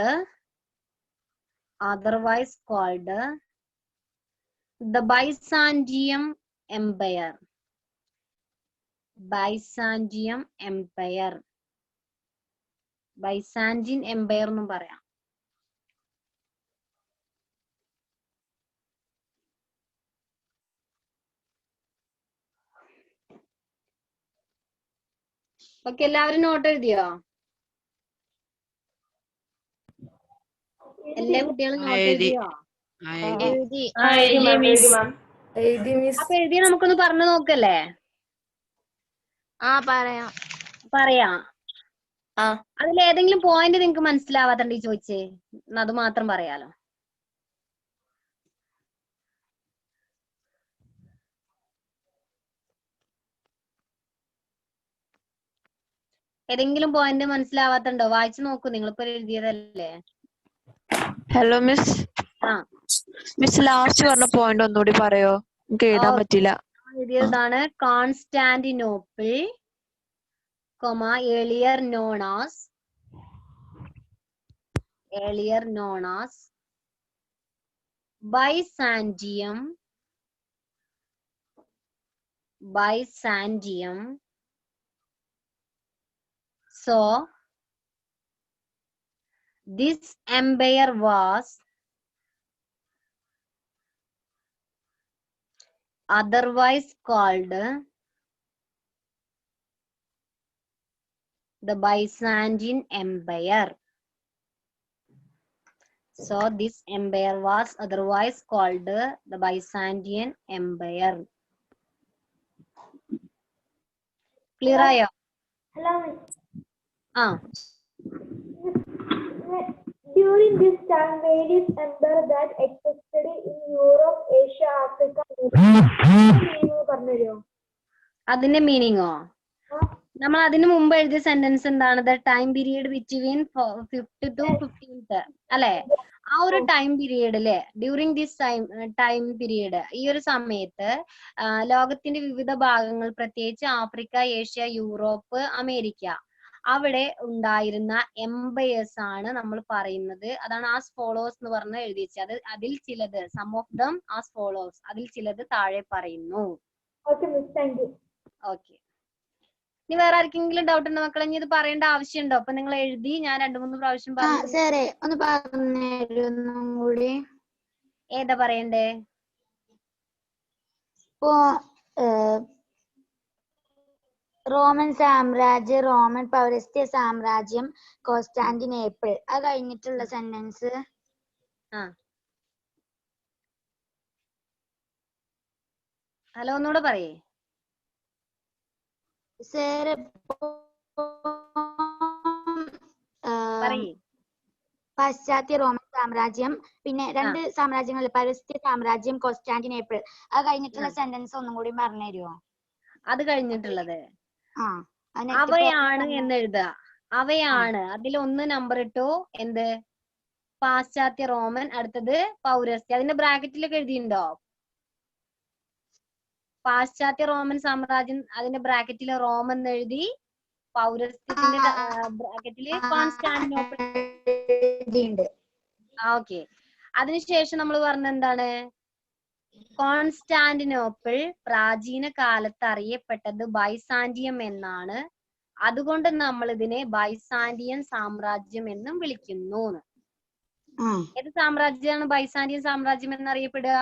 the Byzantium Empire. Byzantine Empire എന്നും പറയാം. ഓക്കെ, എല്ലാവരും നോട്ട് എഴുതിയോ? എല്ലാ കുട്ടികളും നോട്ട് എഴുതി. എഴുതിയോ? എഴുതി. അപ്പൊ എഴുതി നമുക്കൊന്ന് പറഞ്ഞു നോക്കല്ലേ? പറയാം. അതിൽ ഏതെങ്കിലും പോയിന്റ് നിങ്ങക്ക് മനസ്സിലാവാത്തണ്ട് ചോദിച്ചേ, അത് മാത്രം പറയാലോ. ഏതെങ്കിലും പോയിന്റ് മനസ്സിലാവാത്തുണ്ടോ? വായിച്ചു നോക്കൂ, നിങ്ങളിപ്പോ എഴുതിയതല്ലേ. Hello miss. മിസ് ലാസ്റ്റ് പറഞ്ഞ പോയിന്റ് ഒന്നുകൂടി പറയോ? എനിക്ക് എഴുതാൻ പറ്റില്ല. എഴുതിയതാണ് Constantinople, earlier known as Byzantium. So this empire was otherwise called the Byzantine Empire. So this empire was otherwise called the Byzantine Empire. Clear ആയോ? Hello. During this time, various empires that existed in Europe, Asia, Africa. അതിന്റെ മീനിങ്ങോ? നമ്മൾ അതിന് മുമ്പ് എഴുതിയ sentence എന്താണ്? The time period between 5th to 15th അല്ലെ? ആ ഒരു ടൈം പീരീഡില്, ഡ്യൂറിങ് ദിസ് ടൈം പീരീഡ്, ഈ ഒരു സമയത്ത് ലോകത്തിന്റെ വിവിധ ഭാഗങ്ങൾ, പ്രത്യേകിച്ച് ആഫ്രിക്ക, ഏഷ്യ, യൂറോപ്പ്, അമേരിക്ക, അവിടെ ഉണ്ടായിരുന്ന എംപയേഴ്സ് ആണ് നമ്മൾ പറയുന്നത്. അതാണ് ആസ് ഫോളോസ് എന്ന് പറഞ്ഞ് എഴുതി വെച്ചത്. അതിൽ ചിലത്, some of them as follows, അതിൽ ചിലത് താഴെ പറയുന്നു. ഓക്കെ, ഇനി വേറെ ആർക്കെങ്കിലും ഡൗട്ട് ഉണ്ടോ മക്കളെ? ഇനി ഇത് പറയേണ്ട ആവശ്യമുണ്ടോ? അപ്പൊ നിങ്ങൾ എഴുതി, ഞാൻ 2-3 പ്രാവശ്യം പറഞ്ഞു. ഏതാ പറയണ്ടേ? ഇപ്പോ റോമൻ സാമ്രാജ്യം, റോമൻ പൗരസ്ത്യ സാമ്രാജ്യം, കോൺസ്റ്റാന്റിനോപ്പിൾ, അത് കഴിഞ്ഞിട്ടുള്ള സെന്റൻസ്. ഹലോ, ഒന്നുകൂടെ പറയേ. പാശ്ചാത്യ റോമൻ സാമ്രാജ്യം, പിന്നെ 2 സാമ്രാജ്യങ്ങൾ, പൗരസ്ത്യ സാമ്രാജ്യം, കോൺസ്റ്റാന്റിനോപ്പിൾ, അത് കഴിഞ്ഞിട്ടുള്ള സെന്റൻസ് ഒന്നും കൂടി പറഞ്ഞു തരുമോ? അത് കഴിഞ്ഞിട്ടുള്ളത് അവയാണ് എന്ന് എഴുതുക. അവയാണ്, അതിൽ 1 നമ്പർ ഇട്ടോ. എന്ത്? പാശ്ചാത്യ റോമൻ, അടുത്തത് പൗരസ്ത്യ. അതിന്റെ ബ്രാക്കറ്റിലൊക്കെ എഴുതിയിട്ടുണ്ടോ? പാശ്ചാത്യ റോമൻ സാമ്രാജ്യം അതിന്റെ ബ്രാക്കറ്റിൽ റോം എന്ന് എഴുതി, പൗരസ്ത്യത്തിന്റെ ബ്രാക്കറ്റില് കോൺസ്റ്റാന്റിനോപ്പിൾ. ഓക്കെ. അതിനുശേഷം നമ്മൾ പറഞ്ഞ എന്താണ്? കോൺസ്റ്റാന്റിനോപ്പിൾ പ്രാചീന കാലത്ത് അറിയപ്പെട്ടത് ബൈസാന്റിയം എന്നാണ്. അതുകൊണ്ട് നമ്മൾ ഇതിനെ ബൈസാന്റിയൻ സാമ്രാജ്യം എന്നും വിളിക്കുന്നു. ഏത് സാമ്രാജ്യമാണ് ബൈസാന്റിയൻ സാമ്രാജ്യം എന്നറിയപ്പെടുക?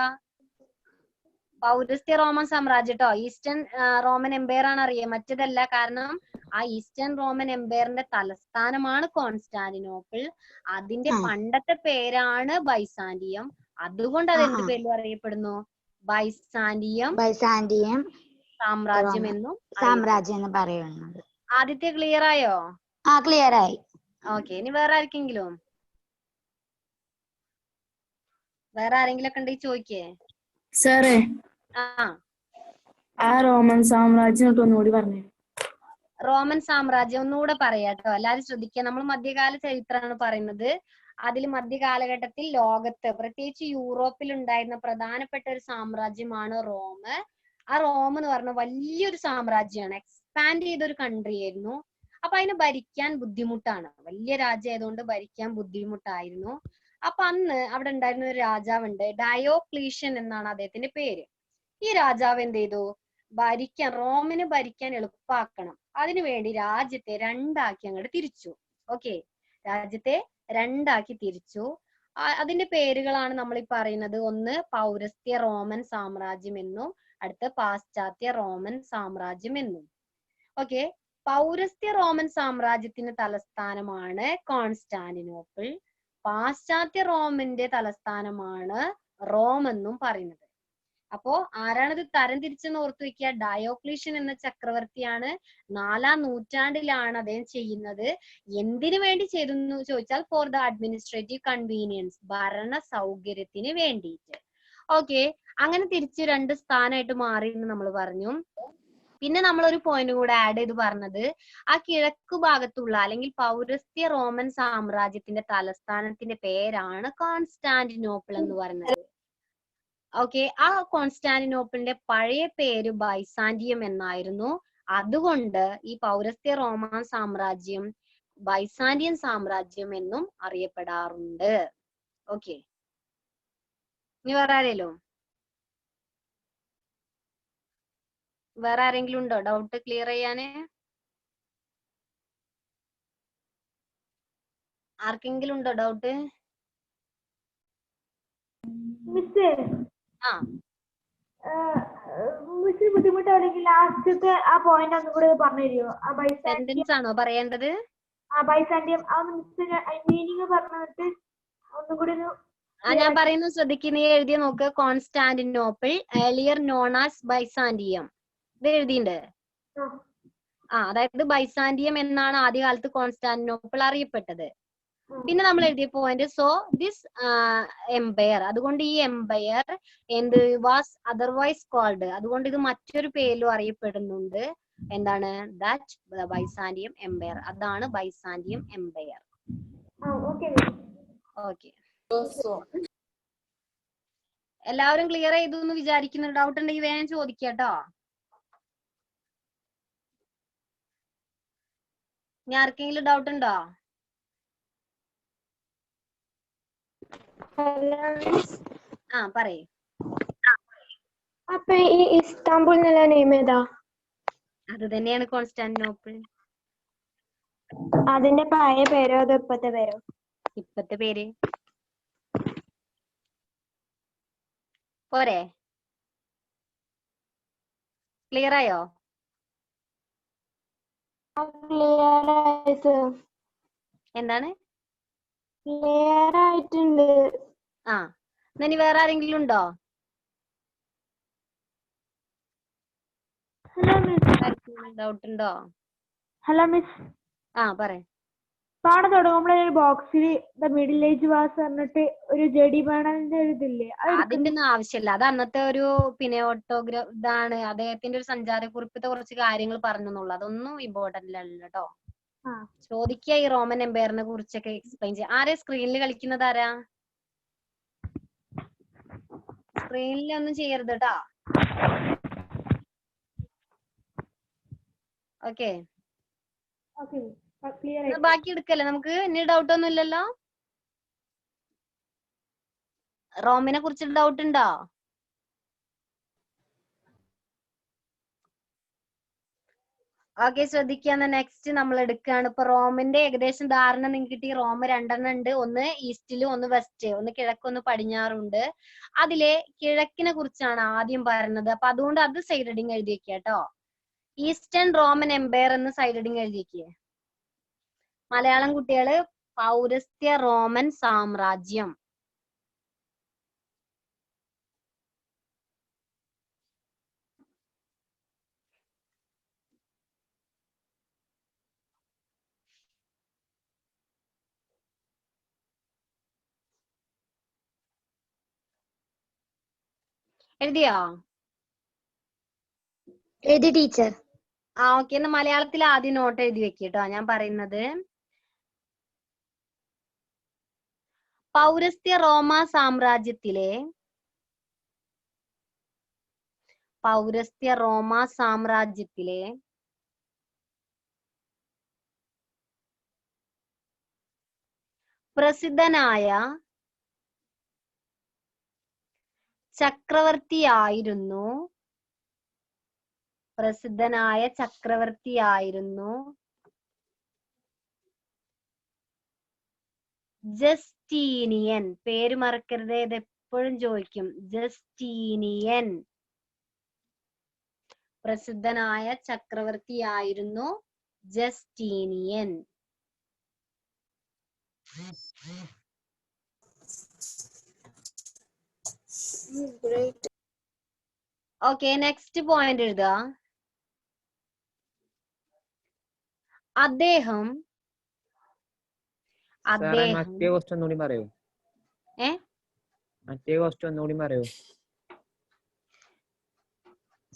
പൗരസ്ത്യ റോമൻ സാമ്രാജ്യം കേട്ടോ. ഈസ്റ്റേൺ റോമൻ എംപയർ ആണ് അറിയുക, മറ്റേതല്ല. കാരണം ആ ഈസ്റ്റേൺ റോമൻ എംപയറിന്റെ തലസ്ഥാനമാണ് കോൺസ്റ്റാന്റിനോപ്പിൾ. അതിന്റെ പണ്ടത്തെ പേരാണ് ബൈസാന്റിയം. അതുകൊണ്ട് അത് എന്ത് പേരിലും അറിയപ്പെടുന്നു? ബൈസാന്റിയം സാമ്രാജ്യം എന്നും പറയുന്നത്. ആദ്യത്തെ ക്ലിയർ ആയോ? ക്ലിയർ ആയി. ഓക്കെ. ഇനി വേറെ ആർക്കെങ്കിലും ഒക്കെ ഉണ്ടെങ്കിൽ ചോദിക്കേ. സാറേ, ആ റോമൻ സാമ്രാജ്യം ഒന്നുകൂടി പറഞ്ഞു. റോമൻ സാമ്രാജ്യം ഒന്നുകൂടെ പറയാട്ടോ, എല്ലാരും ശ്രദ്ധിക്കുക. നമ്മൾ മധ്യകാല ചരിത്രമാണ് പറയുന്നത്. അതിൽ മധ്യകാലഘട്ടത്തിൽ ലോകത്ത്, പ്രത്യേകിച്ച് യൂറോപ്പിൽ ഉണ്ടായിരുന്ന പ്രധാനപ്പെട്ട ഒരു സാമ്രാജ്യമാണ് റോം. ആ റോം എന്ന് പറഞ്ഞ വലിയൊരു സാമ്രാജ്യമാണ്, എക്സ്പാൻഡ് ചെയ്ത ഒരു കൺട്രി ആയിരുന്നു. അപ്പൊ അതിനെ ഭരിക്കാൻ ബുദ്ധിമുട്ടാണ്, വലിയ രാജ്യം ആയതുകൊണ്ട് ഭരിക്കാൻ ബുദ്ധിമുട്ടായിരുന്നു. അപ്പൊ അന്ന് അവിടെ ഉണ്ടായിരുന്ന ഒരു രാജാവുണ്ട്, ഡയോക്ലീഷ്യൻ എന്നാണ് അദ്ദേഹത്തിന്റെ പേര്. ഈ രാജാവ് എന്ത് ചെയ്തു? റോമിന് ഭരിക്കാൻ എളുപ്പാക്കണം, അതിനുവേണ്ടി രാജ്യത്തെ രണ്ടാക്കി അങ്ങോട്ട് തിരിച്ചു. ഓക്കെ, രാജ്യത്തെ രണ്ടാക്കി തിരിച്ചു. അതിന്റെ പേരുകളാണ് നമ്മൾ ഈ പറയുന്നത്. ഒന്ന് പൗരസ്ത്യ റോമൻ സാമ്രാജ്യം എന്നും അടുത്ത പാശ്ചാത്യ റോമൻ സാമ്രാജ്യം എന്നും. ഓക്കെ, പൗരസ്ത്യ റോമൻ സാമ്രാജ്യത്തിന്റെ തലസ്ഥാനമാണ് കോൺസ്റ്റാന്റിനോപ്പിൾ. പാശ്ചാത്യ റോമിന്റെ തലസ്ഥാനമാണ് റോം എന്നും പറയുന്നത്. അപ്പോ ആരാണിത് തരം തിരിച്ചെന്ന് ഓർത്തു വെക്കുക? ഡയോക്ലീഷ്യൻ എന്ന ചക്രവർത്തിയാണ്. 4-ാം നൂറ്റാണ്ടിലാണ് അദ്ദേഹം ചെയ്യുന്നത്. എന്തിനു വേണ്ടി ചെയ്തെന്ന് ചോദിച്ചാൽ ഫോർ ദ അഡ്മിനിസ്ട്രേറ്റീവ് കൺവീനിയൻസ്, ഭരണ സൗകര്യത്തിന് വേണ്ടിയിട്ട്. ഓക്കെ, അങ്ങനെ തിരിച്ച് 2 സ്ഥാനമായിട്ട് മാറി എന്ന് നമ്മൾ പറഞ്ഞു. പിന്നെ നമ്മൾ ഒരു പോയിന്റ് കൂടെ ആഡ് ചെയ്ത് പറഞ്ഞത്, ആ കിഴക്കു ഭാഗത്തുള്ള അല്ലെങ്കിൽ പൗരസ്ത്യ റോമൻ സാമ്രാജ്യത്തിന്റെ തലസ്ഥാനത്തിന്റെ പേരാണ് കോൺസ്റ്റാന്റിനോപ്പിൾ എന്ന് പറയുന്നത്. ഓക്കെ, ആ കോൺസ്റ്റാന്റിനോപ്പിളിന്റെ പഴയ പേര് ബൈസാന്റിയം എന്നായിരുന്നു. അതുകൊണ്ട് ഈ പൗരസ്ത്യ റോമൻ സാമ്രാജ്യം ബൈസാന്റിയൻ സാമ്രാജ്യം എന്നും അറിയപ്പെടാറുണ്ട്. ഓക്കെ, ഇനി വേറെ ആരെങ്കിലും ഉണ്ടോ ഡൗട്ട് ക്ലിയർ ചെയ്യാന്? ആർക്കെങ്കിലും ഉണ്ടോ ഡൗട്ട്? മിസ്, ആ, മിസ് ബുദ്ധിമുട്ടാണെങ്കിൽ ലാസ്റ്റത്തെ ആ പോയിന്റ് ഒന്നും കൂടെ പറഞ്ഞു തരുമോ? ആ ബൈസാന്റിയം സെന്റൻസ് ആണോ പറയേണ്ടത്? ബൈസാന്റിയം ആ മിസ് മീനിങ് പറഞ്ഞിട്ട് ഒന്നും കൂടി ഞാൻ പറയുന്നത് ശ്രദ്ധിക്കുന്ന എഴുതിയ നോക്ക്. Constantinople earlier known as Byzantium, ഇത് എഴുതിയിട്ടുണ്ട്. അതായത് ബൈസാന്റിയം എന്നാണ് ആദ്യകാലത്ത് കോൺസ്റ്റാന്റിനോപ്പിൾ അറിയപ്പെട്ടത്. പിന്നെ നമ്മൾ എഴുതിയ പോയിന്റ്, സോ ദിസ് എംപയർ, അതുകൊണ്ട് ഈ എംപയർ എന്ത് വാസ് അതർവൈസ് കോൾഡ്, അതുകൊണ്ട് ഇത് മറ്റൊരു പേരിലും അറിയപ്പെടുന്നുണ്ട്. എന്താണ്? ദാറ്റ് ബൈസാന്റിയം എംപയർ, അതാണ് ബൈസാന്റിയം എംപയർ. ഓക്കെ, എല്ലാവരും ക്ലിയർ ചെയ്തു എന്ന് വിചാരിക്കുന്നു. ഡൗട്ട് ഉണ്ടെങ്കിൽ വേഗം ചോദിക്കാട്ടോ. ഇനി ആർക്കെങ്കിലും ഡൗട്ട് ഉണ്ടോ? പറയൂ. അപ്പൊ ഈ ഇസ്താംബുൾ എന്നുള്ള നെയിം ഏതാ? അത് തന്നെയാണ് കോൺസ്റ്റാന്റിനോപ്പിൾ. അതിന്റെ പഴയ പേരോ അതോ ഇപ്പത്തെ പേരോ? ഇപ്പത്തെ പേര് പോരെ? ക്ലിയർ ആയോ? എന്താണ്? ക്ലിയർ ആയിട്ടുണ്ട്. ഇനി വേറെ ആരെങ്കിലും ഉണ്ടോ? ഡൗട്ട് ഉണ്ടോ? ഹലോ മിസ്, പറയ്. പാഠം തുടങ്ങുമ്പോൾ ഒരു ബോക്സിൽ ദ മിഡിൽ ഏജ് വാസ് പറഞ്ഞിട്ട് ഒരു ജെഡി ബാണലിന്റെ ഒരു ഇതില്ലേ? അതിന്റെ ഒന്നും ആവശ്യമില്ല. അത് അന്നത്തെ ഒരു ഓട്ടോഗ്രാഫ് ഇതാണ്. അദ്ദേഹത്തിന്റെ ഒരു സഞ്ചാരക്കുറിപ്പത്തെ കുറച്ച് കാര്യങ്ങൾ പറഞ്ഞെന്നുള്ളൂ. അതൊന്നും ഇമ്പോർട്ടന്റ് അല്ല കേട്ടോ. ആ. ചോദിക്കുക ഈ റോമൻ എംപയറിനെ കുറിച്ചൊക്കെ എക്സ്പ്ലെയിൻ ചെയ്യാം. ആരെ സ്ക്രീനിൽ കളിക്കുന്നത് ആരാ? സ്ക്രീനിൽ ഒന്നും ചെയ്യരുത് കേട്ടാ. Okay, Okay, clear. ബാക്കി എടുക്കല്ലേ നമുക്ക്? ഇനി ഡൗട്ട് ഒന്നും ഇല്ലല്ലോ? റോമിനെ കുറിച്ച് ഡൗട്ട് ഉണ്ടോ? ഓക്കെ, ശ്രദ്ധിക്കാന്ന്. നെക്സ്റ്റ് നമ്മൾ എടുക്കുകയാണ്. ഇപ്പൊ റോമിന്റെ ഏകദേശം ധാരണ നിങ്ങൾക്ക് കിട്ടി. റോം 2 ഉണ്ട്. ഒന്ന് ഈസ്റ്റിലും ഒന്ന് വെസ്റ്റ്, ഒന്ന് കിഴക്ക് ഒന്ന് പടിഞ്ഞാറുണ്ട്. അതിലെ കിഴക്കിനെ കുറിച്ചാണ് ആദ്യം പറയുന്നത്. അപ്പൊ അതുകൊണ്ട് അത് സൈഡ് ഹെഡിങ് എഴുതി വെക്കുക കേട്ടോ. ഈസ്റ്റേൺ റോമൻ എംപയർ എന്ന് സൈഡ് ഹെഡിങ് എഴുതി വെക്കുക. മലയാളം കുട്ടികള് പൗരസ്ത്യ റോമൻ സാമ്രാജ്യം. എഴുതിയോ? എഴുതി ടീച്ചർ. ഓക്കെ, എന്നാ മലയാളത്തിൽ ആദ്യം നോട്ട് എഴുതി വെക്കുക കേട്ടോ. ഞാൻ പറയുന്നത് പൗരസ്ത്യ റോമ സാമ്രാജ്യത്തിലെ പ്രസിദ്ധനായ ചക്രവർത്തിയായിരുന്നു ജസ്റ്റീനിയൻ. പേര് മറക്കരുത്, ഇത് എപ്പോഴും ചോദിക്കും. ജസ്റ്റീനിയൻ. പ്രസിദ്ധനായ ചക്രവർത്തിയായിരുന്നു ജസ്റ്റീനിയൻ. ഓക്കെ, നെക്സ്റ്റ് പോയിന്റ് എഴുതുക. അദ്ദേഹം മറ്റേ ക്വസ്റ്റ്യൻ ഒന്നുകൂടി പറയൂ. മറ്റേ ക്വസ്റ്റ്യൻ ഒന്നുകൂടി പറയൂ.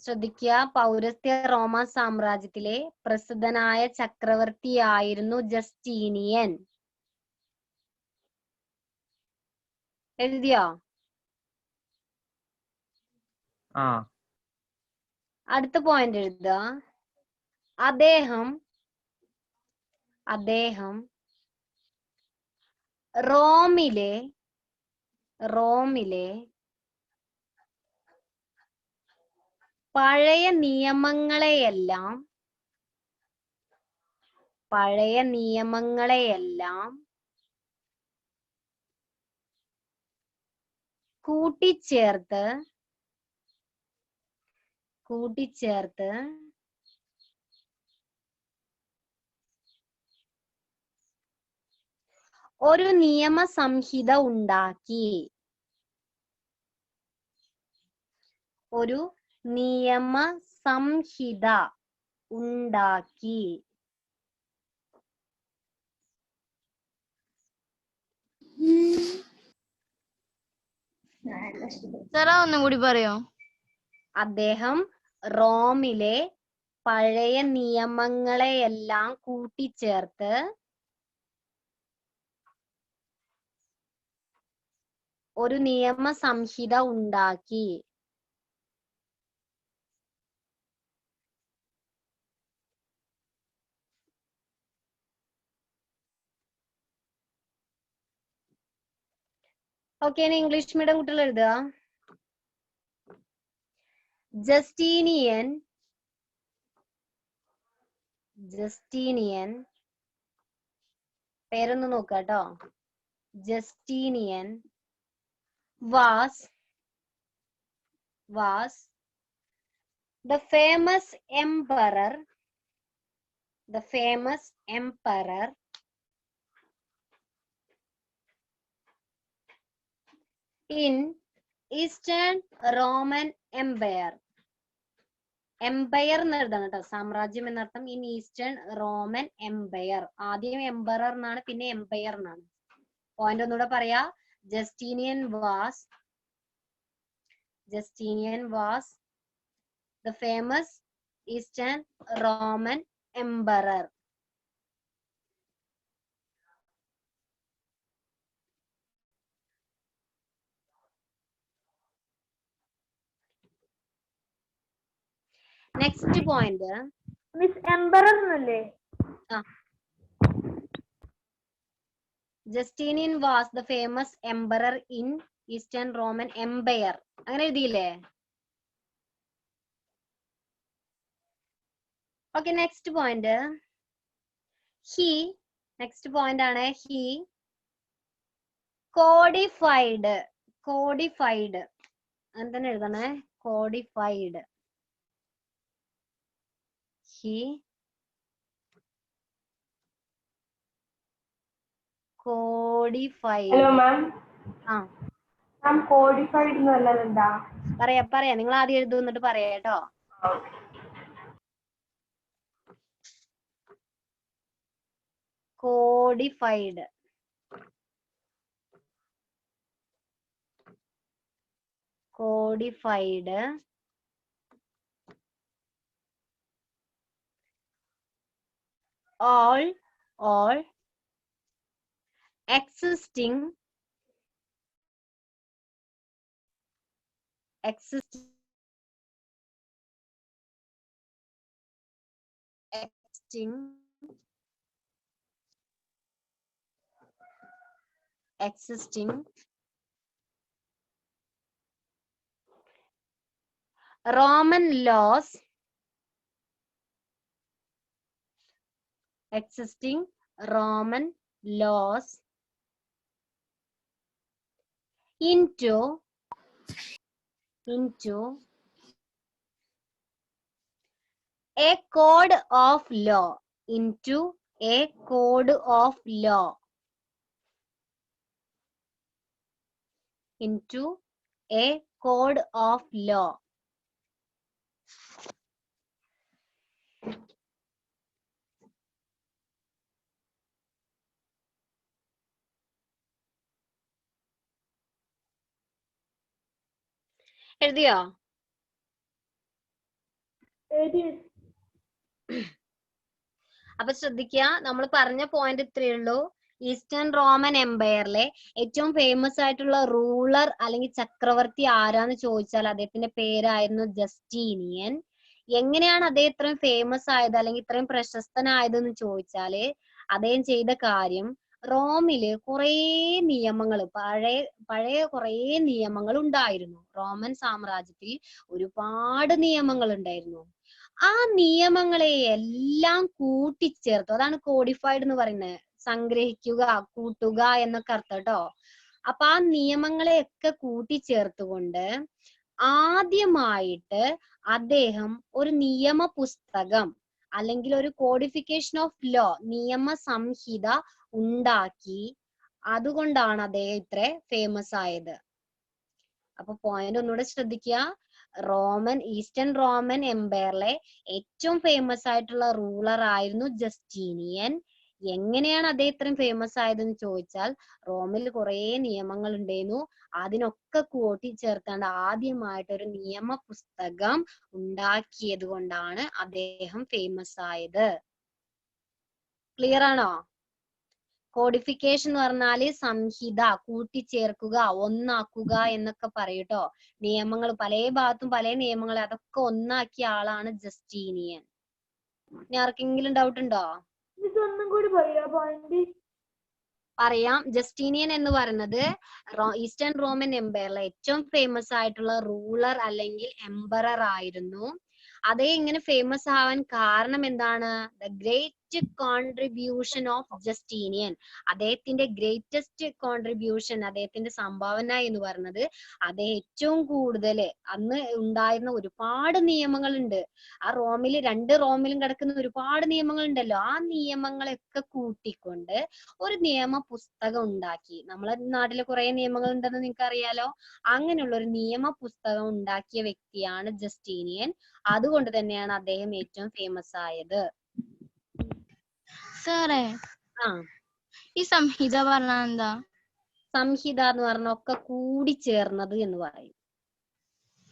ശ്രദ്ധിക്കുക, പൗരസ്ത്യ റോമ സാമ്രാജ്യത്തിലെ പ്രസിദ്ധനായ ചക്രവർത്തിയായിരുന്നു ജസ്റ്റീനിയൻ. എഴുതിയോ? അടുത്ത പോയിന്റ് എഴുതുക. അദ്ദേഹം റോമിലെ പഴയ നിയമങ്ങളെയെല്ലാം കൂട്ടിച്ചേർത്ത് ഒരു നിയമസംഹിത ഉണ്ടാക്കി. ഒന്നും കൂടി പറയോ? അദ്ദേഹം റോമിലെ പഴയ നിയമങ്ങളെയെല്ലാം കൂട്ടിച്ചേർത്ത് ഒരു നിയമസംഹിത ഉണ്ടാക്കി. ഓക്കെ, ഇംഗ്ലീഷ് മീഡിയം കുട്ടികൾ എഴുതുക. ജസ്റ്റീനിയൻ പേരൊന്ന് നോക്കുക കേട്ടോ. Justinian was the famous emperor in Eastern Roman Empire. Empire എന്ന് എഴുതാണ് കേട്ടോ, സാമ്രാജ്യം എന്നർത്ഥം. In Eastern Roman Empire. ആദ്യം എംപറർ എന്നാണ്, പിന്നെ എംപയർ എന്നാണ്. പോയിന്റ് ഒന്നുകൂടെ പറയാ. Justinian was the famous Eastern Roman emperor. Next point miss emperor എന്നല്ലേ? Justinian was the famous emperor in Eastern Roman Empire. അങ്ങനെ എഴുതിയില്ലേ? ഓക്കെ, നെക്സ്റ്റ് പോയിന്റ് നെക്സ്റ്റ് പോയിന്റ് ആണ് ഹി കോഡിഫൈഡ് അങ്ങനെ തന്നെ എഴുതണേ. Codified. He codified. Hello ma'am. ആ ma'am codified എന്നല്ലാതെന്താ? പറയാ നിങ്ങൾ ആദ്യം എഴുതും എന്നിട്ട് പറയാ കേട്ടോ. Codified. all existing Roman laws into a code of law. എഴുതിയോ? അപ്പൊ ശ്രദ്ധിക്കുക, നമ്മൾ പറഞ്ഞ പോയിന്റ് ഇത്രയേ ഉള്ളൂ. ഈസ്റ്റേൺ റോമൻ എംപയറിലെ ഏറ്റവും ഫേമസ് ആയിട്ടുള്ള റൂളർ അല്ലെങ്കിൽ ചക്രവർത്തി ആരാന്ന് ചോദിച്ചാൽ അദ്ദേഹത്തിന്റെ പേരായിരുന്നു ജസ്റ്റീനിയൻ. എങ്ങനെയാണ് അദ്ദേഹം ഇത്രയും ഫേമസ് ആയത് അല്ലെങ്കിൽ ഇത്രയും പ്രശസ്തനായതെന്ന് ചോദിച്ചാല് അദ്ദേഹം ചെയ്ത കാര്യം, റോമില് കുറേ നിയമങ്ങൾ, പഴയ കുറേ നിയമങ്ങൾ ഉണ്ടായിരുന്നു. റോമൻ സാമ്രാജ്യത്തിൽ ഒരുപാട് നിയമങ്ങൾ ഉണ്ടായിരുന്നു. ആ നിയമങ്ങളെ എല്ലാം കൂട്ടിച്ചേർത്തു. അതാണ് കോഡിഫൈഡ് എന്ന് പറയുന്നത്. സംഗ്രഹിക്കുക, കൂട്ടുക എന്നൊക്കെ അർത്ഥം കേട്ടോ. അപ്പൊ ആ നിയമങ്ങളെയൊക്കെ കൂട്ടിച്ചേർത്തുകൊണ്ട് ആദ്യമായിട്ട് അദ്ദേഹം ഒരു നിയമ പുസ്തകം അല്ലെങ്കിൽ ഒരു കോഡിഫിക്കേഷൻ ഓഫ് ലോ, നിയമ സംഹിത ഉണ്ടാക്കി. അതുകൊണ്ടാണ് അദ്ദേഹം ഇത്ര ഫേമസ് ആയത്. അപ്പൊ പോയിന്റ് ഒന്നുകൂടെ ശ്രദ്ധിക്കുക. ഈസ്റ്റേൺ റോമൻ എംപയറിലെ ഏറ്റവും ഫേമസ് ആയിട്ടുള്ള റൂളർ ആയിരുന്നു ജസ്റ്റീനിയൻ. എങ്ങനെയാണ് അദ്ദേഹം ഇത്രയും ഫേമസ് ആയതെന്ന് ചോദിച്ചാൽ റോമിൽ കുറെ നിയമങ്ങൾ ഉണ്ടായിരുന്നു. അതിനൊക്കെ കൂട്ടിച്ചേർത്താണ്ട് ആദ്യമായിട്ട് ഒരു നിയമ പുസ്തകം ഉണ്ടാക്കിയത് കൊണ്ടാണ് അദ്ദേഹം ഫേമസ് ആയത്. ക്ലിയർ ആണോ? കോഡിഫിക്കേഷൻ എന്ന് പറഞ്ഞാല് സംഹിത, കൂട്ടിച്ചേർക്കുക, ഒന്നാക്കുക എന്നൊക്കെ പറയൂട്ടോ. നിയമങ്ങൾ പല ഭാഗത്തും പല നിയമങ്ങൾ, അതൊക്കെ ഒന്നാക്കിയ ആളാണ് ജസ്റ്റീനിയൻ. ഇനി ആർക്കെങ്കിലും ഡൗട്ട് ഉണ്ടോ? ഒന്നും കൂടി പറയാം. ജസ്റ്റീനിയൻ എന്ന് പറയുന്നത് ഈസ്റ്റേൺ റോമൻ എംപയറിലെ ഏറ്റവും ഫേമസ് ആയിട്ടുള്ള റൂളർ അല്ലെങ്കിൽ എംപറർ ആയിരുന്നു. അതേ ഇങ്ങനെ ഫേമസ് ആവാൻ കാരണം എന്താണ്? The great contribution of Justinian. അദ്ദേഹത്തിന്റെ ഗ്രേറ്റസ്റ്റ് കോൺട്രിബ്യൂഷൻ, അദ്ദേഹത്തിന്റെ സംഭാവന എന്ന് പറയുന്നത്, അദ്ദേഹം ഏറ്റവും കൂടുതൽ അന്ന് ഉണ്ടായിരുന്ന ഒരുപാട് നിയമങ്ങളുണ്ട്. ആ രണ്ട് റോമിലും കിടക്കുന്ന ഒരുപാട് നിയമങ്ങൾ ഉണ്ടല്ലോ. ആ നിയമങ്ങളൊക്കെ കൂട്ടിക്കൊണ്ട് ഒരു നിയമ പുസ്തകം ഉണ്ടാക്കി. നമ്മളെ നാട്ടില് കുറെ നിയമങ്ങൾ ഉണ്ടെന്ന് നിങ്ങൾക്ക് അറിയാലോ. അങ്ങനെയുള്ള ഒരു നിയമ പുസ്തകം ഉണ്ടാക്കിയ വ്യക്തിയാണ് ജസ്റ്റീനിയൻ. അതുകൊണ്ട് തന്നെയാണ് അദ്ദേഹം ഏറ്റവും ഫേമസ് ആയത്. സാറേ, ഈ സംഹിത പറഞ്ഞ എന്താ? സംഹിത എന്ന് പറഞ്ഞ ഒക്കെ കൂടിച്ചേർന്നത് എന്ന് പറയും.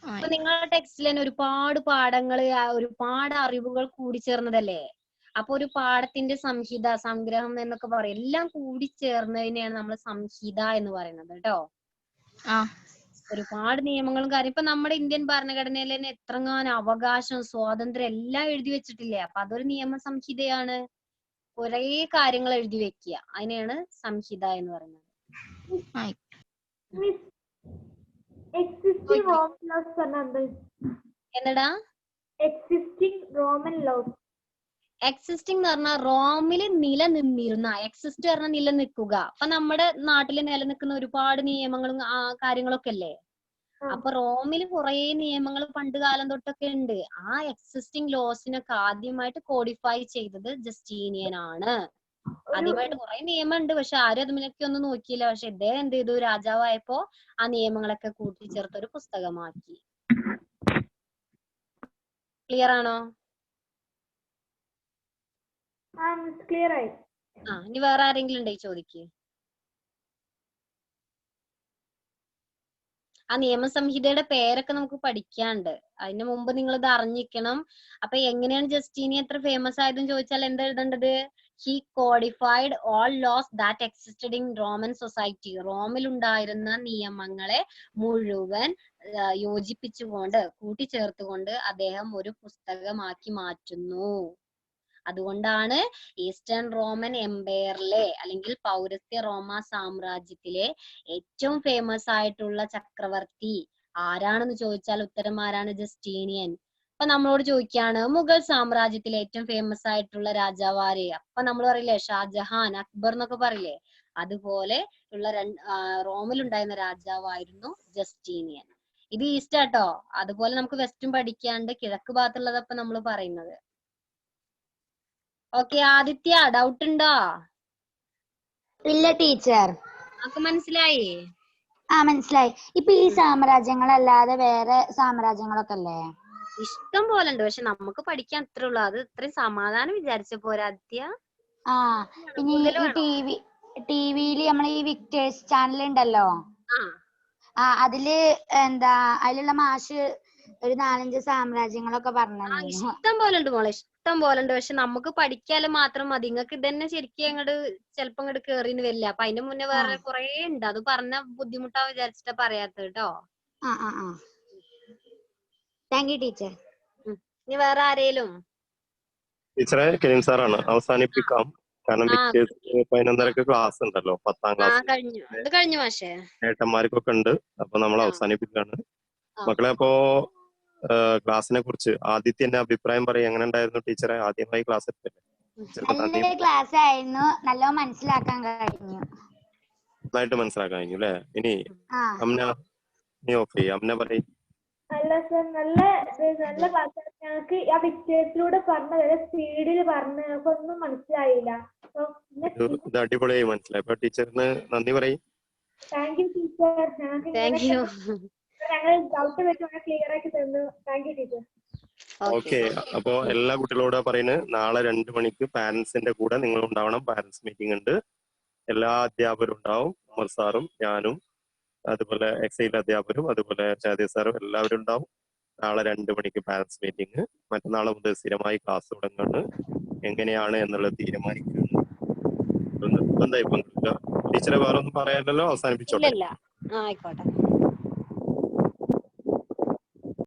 അപ്പൊ നിങ്ങളുടെ ടെക്സ്റ്റിൽ തന്നെ ഒരുപാട് പാഠങ്ങള്, ഒരുപാട് അറിവുകൾ കൂടിച്ചേർന്നതല്ലേ. അപ്പൊ ഒരു പാഠത്തിന്റെ സംഹിത, സംഗ്രഹം എന്നൊക്കെ പറയും. എല്ലാം കൂടിച്ചേർന്നതിനെയാണ് നമ്മൾ സംഹിത എന്ന് പറയുന്നത് കേട്ടോ. ഒരുപാട് നിയമങ്ങളും കാര്യം ഇപ്പൊ നമ്മുടെ ഇന്ത്യൻ ഭരണഘടനയിൽ തന്നെ എത്രങ്ങാനും അവകാശം സ്വാതന്ത്ര്യം എല്ലാം എഴുതി വെച്ചിട്ടില്ലേ. അപ്പൊ അതൊരു നിയമ സംഹിതയാണ്. കുറെ കാര്യങ്ങൾ എഴുതി വെക്കുക, അതിനെയാണ് സംഹിത എന്ന് പറയുന്നത്. Miss, existing Roman laws പറഞ്ഞാ എന്നടാ existing Roman laws. എക്സിസ്റ്റിംഗ് എന്ന് പറഞ്ഞാൽ റോമില് നിലനിന്നിരുന്ന, എക്സിസ്റ്റ് പറഞ്ഞാൽ നിലനിൽക്കുക. അപ്പൊ നമ്മുടെ നാട്ടില് നിലനിൽക്കുന്ന ഒരുപാട് നിയമങ്ങളും കാര്യങ്ങളൊക്കെ അല്ലേ. അപ്പൊ റോമില് കുറെ നിയമങ്ങൾ പണ്ട് കാലം തൊട്ടൊക്കെ ഉണ്ട്. ആ എക്സിസ്റ്റിംഗ് ലോസിനൊക്കെ ആദ്യമായിട്ട് കോഡിഫൈ ചെയ്തത് ജസ്റ്റീനിയൻ ആണ്. ആദ്യമായിട്ട് കുറെ നിയമം ഉണ്ട്, പക്ഷെ ആരും അതിനൊക്കെ ഒന്നും നോക്കിയില്ല. പക്ഷെ ഇദ്ദേഹം എന്ത് ചെയ്തു, രാജാവായപ്പോ ആ നിയമങ്ങളൊക്കെ കൂട്ടിച്ചേർത്ത് ഒരു പുസ്തകമാക്കി. ക്ലിയർ ആണോ? ക്ലിയർ ആയി. ഇനി വേറെ ആരെങ്കിലും ഉണ്ടോ ചോദിക്ക്. ആ നിയമസംഹിതയുടെ പേരൊക്കെ നമുക്ക് പഠിക്കാണ്ട്. അതിന് മുമ്പ് നിങ്ങൾ ഇത് അറിഞ്ഞിരിക്കണം. അപ്പൊ എങ്ങനെയാണ് ജസ്റ്റീനിയൻ എത്ര ഫേമസ് ആയതെന്ന് ചോദിച്ചാൽ എന്താ എഴുതേണ്ടത്? He codified all laws that existed in Roman society. റോമിലുണ്ടായിരുന്ന നിയമങ്ങളെ മുഴുവൻ യോജിപ്പിച്ചുകൊണ്ട് കൂട്ടിച്ചേർത്തുകൊണ്ട് അദ്ദേഹം ഒരു പുസ്തകമാക്കി മാറ്റുന്നു. അതുകൊണ്ടാണ് ഈസ്റ്റേൺ റോമൻ എംപയറിലെ അല്ലെങ്കിൽ പൗരസ്ത്യ റോമ സാമ്രാജ്യത്തിലെ ഏറ്റവും ഫേമസ് ആയിട്ടുള്ള ചക്രവർത്തി ആരാണെന്ന് ചോദിച്ചാൽ ഉത്തരം ആരാണ്? ജസ്റ്റീനിയൻ. അപ്പൊ നമ്മളോട് ചോദിക്കാണ് മുഗൾ സാമ്രാജ്യത്തിലെ ഏറ്റവും ഫേമസ് ആയിട്ടുള്ള രാജാവ് ആര്? അപ്പൊ നമ്മൾ പറയില്ലേ ഷാജഹാൻ, അക്ബർ എന്നൊക്കെ പറയില്ലേ. അതുപോലെ ഉള്ള റോമിലുണ്ടായിരുന്ന രാജാവായിരുന്നു ജസ്റ്റീനിയൻ. ഇത് ഈസ്റ്റ് ആട്ടോ. അതുപോലെ നമുക്ക് വെസ്റ്റും പഠിക്കാണ്ട് കിഴക്ക് ഭാഗത്തുള്ളതപ്പൊ നമ്മൾ പറയുന്നത്. ഓക്കെ ആദിത്യ, ഡൗട്ട് ഉണ്ടോ? ഇല്ല ടീച്ചർ. നമുക്ക് മനസ്സിലായി? മനസ്സിലായി. ഇപ്പൊ ഈ സാമ്രാജ്യങ്ങളല്ലാതെ വേറെ സാമ്രാജ്യങ്ങളൊക്കെ അല്ലേ? ഇഷ്ടം പോലെ ഉണ്ട്, പക്ഷെ നമുക്ക് പഠിക്കാൻ അത്രേ ഉള്ളൂ. അത് ഇത്രയും സമാധാനം വിചാരിച്ച പോരാ ആദിത്യ? പിന്നെ ഈ ടിവിയില് നമ്മളെ ഈ വിക്ടേഴ്സ് ചാനൽ ഉണ്ടല്ലോ, അതില് അതിലുള്ള മാഷ് ഒരു 4-5 സാമ്രാജ്യങ്ങളൊക്കെ പറഞ്ഞു. ഇഷ്ടം പോലെ ഉണ്ട് മോളെ, ഇഷ്ടം പോലെ ഉണ്ട്. പക്ഷെ നമുക്ക് പഠിക്കാല് മാത്രം മതി. നിങ്ങൾക്ക് ഇതന്നെ ശരിക്കും ചിലപ്പോ ഇങ്ങോട്ട് കേറിന്ന് വരില്ല. അപ്പൊ അതിന്റെ മുന്നേ വേറെ കുറെ ഉണ്ട്. അത് പറഞ്ഞ ബുദ്ധിമുട്ടാ വിചാരിച്ചിട്ടാ പറയാത്തത് കേട്ടോ. Thank you teacher. ഇനി വേറെ ആരേലും? ടീച്ചറെ കെനിൻ സാറാണ്, അവസാനിപ്പിക്കാം. കാരണം 11:30 ക്ലാസ് ഉണ്ടല്ലോ, 10ാം ക്ലാസ് കഴിഞ്ഞു മാഷേ. ഏട്ടന്മാർക്കൊക്കെ ഉണ്ട്. അപ്പൊ നമ്മൾ അവസാനിപ്പിക്കാണ്. മക്കളെ, അപ്പോ ക്ലാസ്സിനെ കുറിച്ച് ആദിത്യന്റെ അഭിപ്രായം പറയും. എങ്ങനെ ഉണ്ടായിരുന്നു ടീച്ചറെ? ആദ്യമായി ക്ലാസ് നല്ല ക്ലാസ് ആയിരുന്നു, നല്ല മനസ്സിലാക്കാൻ കഴിഞ്ഞു. നന്നായിട്ട് മനസ്സിലാക്കാൻ കഴിഞ്ഞു അല്ലേ? ഇനി അമ്ന, നീ ഓഫ് ചെയ്യ. അമ്ന പറയും. അല്ല സർ, നല്ല ക്ലാസ്. ഞങ്ങൾക്ക് ആ പിക്ചേഴ്സിലൂടെ പറഞ്ഞ സ്പീഡിൽ പറഞ്ഞ് ഒന്നും മനസ്സിലായില്ല. ഇത് അടിപൊളിയായി മനസ്സിലായി. അപ്പൊ ടീച്ചറിന് നന്ദി പറയും. Thank you teacher. ഞങ്ങൾ ഡൗട്ട് വെച്ച് ക്ലിയർ ആക്കി തന്നു. Thank you teacher. ഓക്കെ, അപ്പോ എല്ലാ കുട്ടികളോടും പറയുന്നത് നാളെ 2 മണിക്ക് പാരന്റ്സിന്റെ കൂടെ നിങ്ങൾ ഉണ്ടാവണം. പാരന്റ്സ് മീറ്റിംഗ് ഉണ്ട്. എല്ലാ അധ്യാപകരും ഉണ്ടാവും. ഉമർ സാറും ഞാനും അതുപോലെ എക്സൈൽ അധ്യാപകരും അതുപോലെ ഷാദി സാറും എല്ലാവരും ഉണ്ടാവും. നാളെ 2 മണിക്ക് പാരന്റ്സ് മീറ്റിംഗ്. മറ്റന്നാളെ മുതൽ സ്ഥിരമായി ക്ലാസ് തുടങ്ങുന്നു. എങ്ങനെയാണ് എന്നുള്ളത് തീരുമാനിക്കുന്നു. നിർബന്ധമായി പങ്കെടുക്കുക. ടീച്ചറെ വേറെ ഒന്നും പറയാനല്ലോ, അവസാനിപ്പിച്ചോട്ടെ? ആയിക്കോട്ടെ.